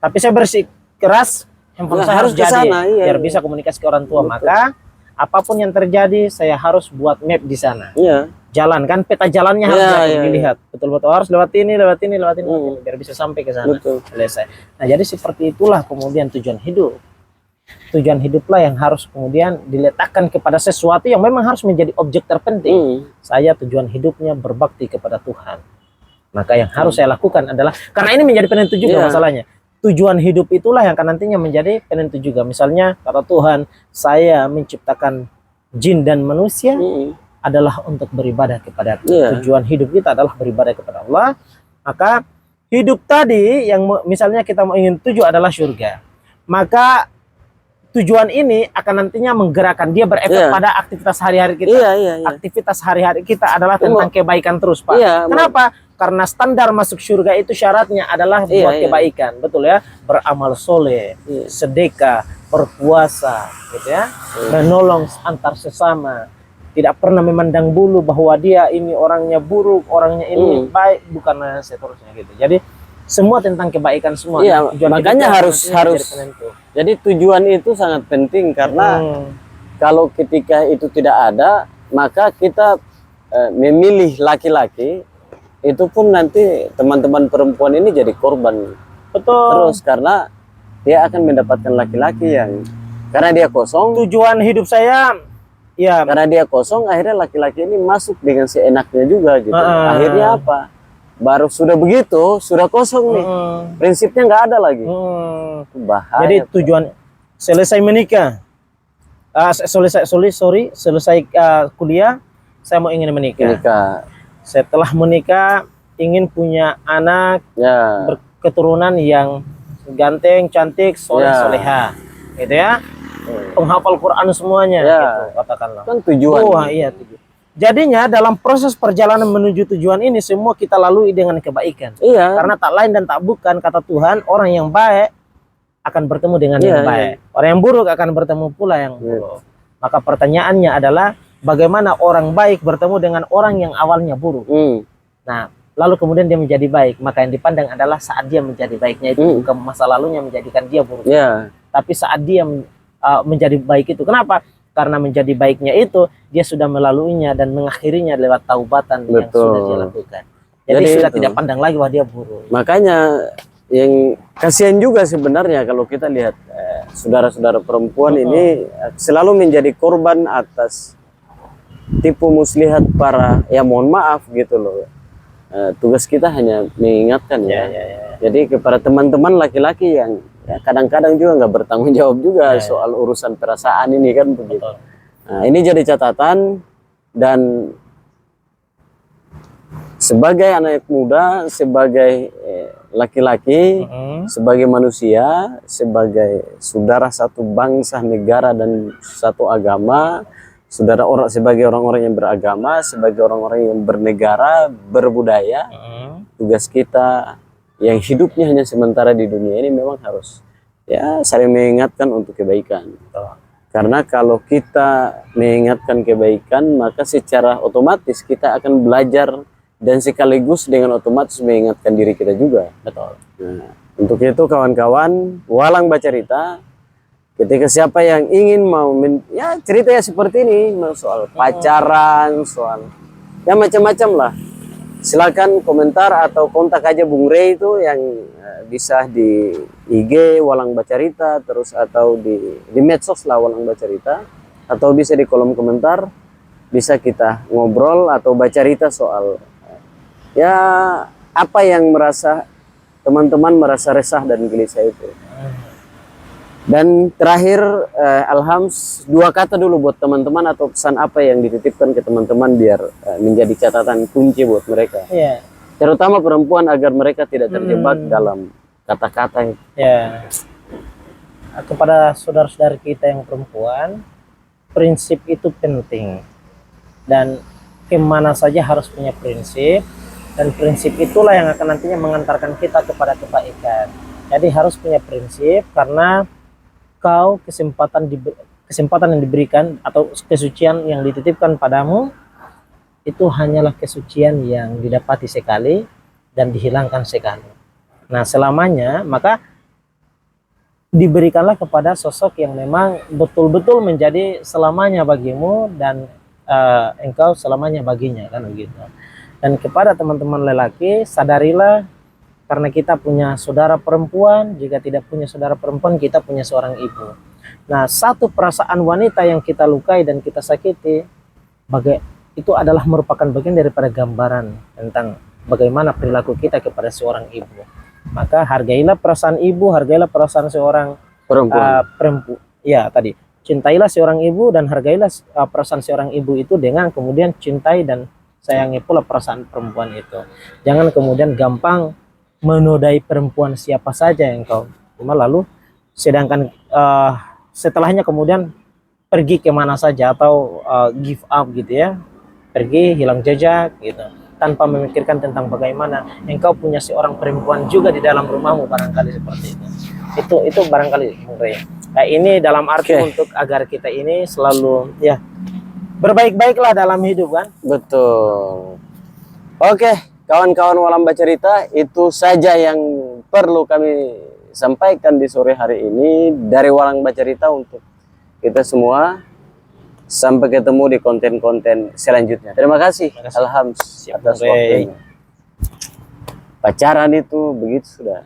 Tapi saya bersikeras handphone saya harus jadi biar bisa komunikasi ke orang tua. Maka apapun yang terjadi saya harus buat map di sana. Jalan kan, peta jalannya harus dilihat. Betul-betul harus lewat ini biar bisa sampai ke sana. Selesai. Nah jadi seperti itulah kemudian tujuan hidup. Tujuan hiduplah yang harus kemudian diletakkan kepada sesuatu yang memang harus menjadi objek terpenting. Saya tujuan hidupnya berbakti kepada Tuhan. Maka yang harus saya lakukan adalah, karena ini menjadi penentu juga masalahnya. Tujuan hidup itulah yang akan nantinya menjadi penentu juga. Misalnya kata Tuhan, saya menciptakan jin dan manusia adalah untuk beribadah kepada Tujuan hidup kita adalah beribadah kepada Allah. Maka hidup tadi yang misalnya kita mau ingin tuju adalah surga. Maka tujuan ini akan nantinya menggerakkan dia berefek pada aktivitas hari-hari kita. Aktivitas hari-hari kita adalah tentang kebaikan terus, Pak. Kenapa? Karena standar masuk surga itu syaratnya adalah buat kebaikan, betul ya? Beramal soleh, sedekah, berpuasa, gitu ya, menolong antar sesama, tidak pernah memandang bulu bahwa dia ini orangnya buruk, orangnya ini baik, bukan seterusnya gitu. Jadi semua tentang kebaikan semua. Makanya harus jadi tujuan itu sangat penting karena kalau ketika itu tidak ada, maka kita memilih laki-laki itu pun nanti teman-teman perempuan ini jadi korban. Terus karena dia akan mendapatkan laki-laki yang karena dia kosong. Tujuan hidup saya karena dia kosong, akhirnya laki-laki ini masuk dengan seenaknya juga gitu. Akhirnya apa? baru sudah begitu, sudah kosong nih. Prinsipnya nggak ada lagi. Itu bahaya. Jadi tujuan selesai menikah, selesai kuliah, saya mau ingin menikah. Setelah menikah ingin punya anak, berketurunan yang ganteng, cantik, soleha, gitu ya. Penghafal Quran semuanya, gitu, katakanlah. Kan tujuan. Iya, tujuan. Jadinya dalam proses perjalanan menuju tujuan ini semua kita lalui dengan kebaikan. Karena tak lain dan tak bukan kata Tuhan, orang yang baik akan bertemu dengan yang baik. Orang yang buruk akan bertemu pula yang buruk. Maka pertanyaannya adalah bagaimana orang baik bertemu dengan orang yang awalnya buruk. Nah, lalu kemudian dia menjadi baik. Maka yang dipandang adalah saat dia menjadi baiknya itu bukan masa lalunya menjadikan dia buruk. Tapi saat dia menjadi baik itu. Kenapa? Karena menjadi baiknya itu dia sudah melaluinya dan mengakhirinya lewat taubatan yang sudah dia lakukan. Jadi sudah tidak pandang lagi bahwa dia buruk. Makanya yang kasihan juga sebenarnya kalau kita lihat saudara-saudara perempuan ini selalu menjadi korban atas tipu muslihat para, ya mohon maaf gitu loh. Tugas kita hanya mengingatkan Jadi kepada teman-teman laki-laki yang kadang-kadang juga nggak bertanggung jawab juga soal urusan perasaan ini kan begitu. Nah, ini jadi catatan, dan sebagai anak muda, sebagai laki-laki, sebagai manusia, sebagai saudara satu bangsa, negara dan satu agama, sebagai orang-orang yang beragama, sebagai orang-orang yang bernegara, berbudaya, tugas kita yang hidupnya hanya sementara di dunia ini memang harus saling mengingatkan untuk kebaikan. Karena kalau kita mengingatkan kebaikan, maka secara otomatis kita akan belajar dan sekaligus dengan otomatis mengingatkan diri kita juga. Nah, untuk itu kawan-kawan, walang bacarita, ketika siapa yang ingin mau cerita seperti ini, soal pacaran, soal macam-macam lah, silakan komentar atau kontak aja Bung Rey itu yang bisa di IG Walang Bacarita, terus atau di medsos lah Walang Bacarita, atau bisa di kolom komentar, bisa kita ngobrol atau bacarita soal apa yang teman-teman merasa resah dan gelisah itu. Dan terakhir, dua kata dulu buat teman-teman atau pesan apa yang dititipkan ke teman-teman biar menjadi catatan kunci buat mereka. Terutama perempuan agar mereka tidak terjebak dalam kata-kata. Kepada saudara-saudara kita yang perempuan, prinsip itu penting. Dan kemana saja harus punya prinsip. Dan prinsip itulah yang akan nantinya mengantarkan kita kepada kebaikan. Jadi harus punya prinsip, karena kesempatan yang diberikan atau kesucian yang dititipkan padamu itu hanyalah kesucian yang didapati sekali dan dihilangkan sekali. Nah, selamanya maka diberikanlah kepada sosok yang memang betul-betul menjadi selamanya bagimu dan engkau selamanya baginya, kan begitu. Dan kepada teman-teman lelaki, sadarilah, karena kita punya saudara perempuan, jika tidak punya saudara perempuan, kita punya seorang ibu. Nah, satu perasaan wanita yang kita lukai dan kita sakiti, itu adalah merupakan bagian daripada gambaran tentang bagaimana perilaku kita kepada seorang ibu. Maka hargailah perasaan ibu, hargailah perasaan seorang perempuan. Tadi, cintailah seorang ibu dan hargailah perasaan seorang ibu itu dengan kemudian cintai dan sayangi pula perasaan perempuan itu. Jangan kemudian gampang menodai perempuan siapa saja yang kau cuma lalu sedangkan setelahnya kemudian pergi kemana saja atau give up gitu ya, pergi hilang jejak gitu, tanpa memikirkan tentang bagaimana engkau punya seorang perempuan juga di dalam rumahmu, barangkali seperti itu barangkali Bung Rey. Nah, ini dalam arti untuk agar kita ini selalu berbaik-baiklah dalam hidup, kan? Betul. Kawan-kawan Walang Bacarita, itu saja yang perlu kami sampaikan di sore hari ini dari Walang Bacarita untuk kita semua. Sampai ketemu di konten-konten selanjutnya. Terima kasih. Alhamdulillah atas waktunya. Pacaran itu begitu sudah.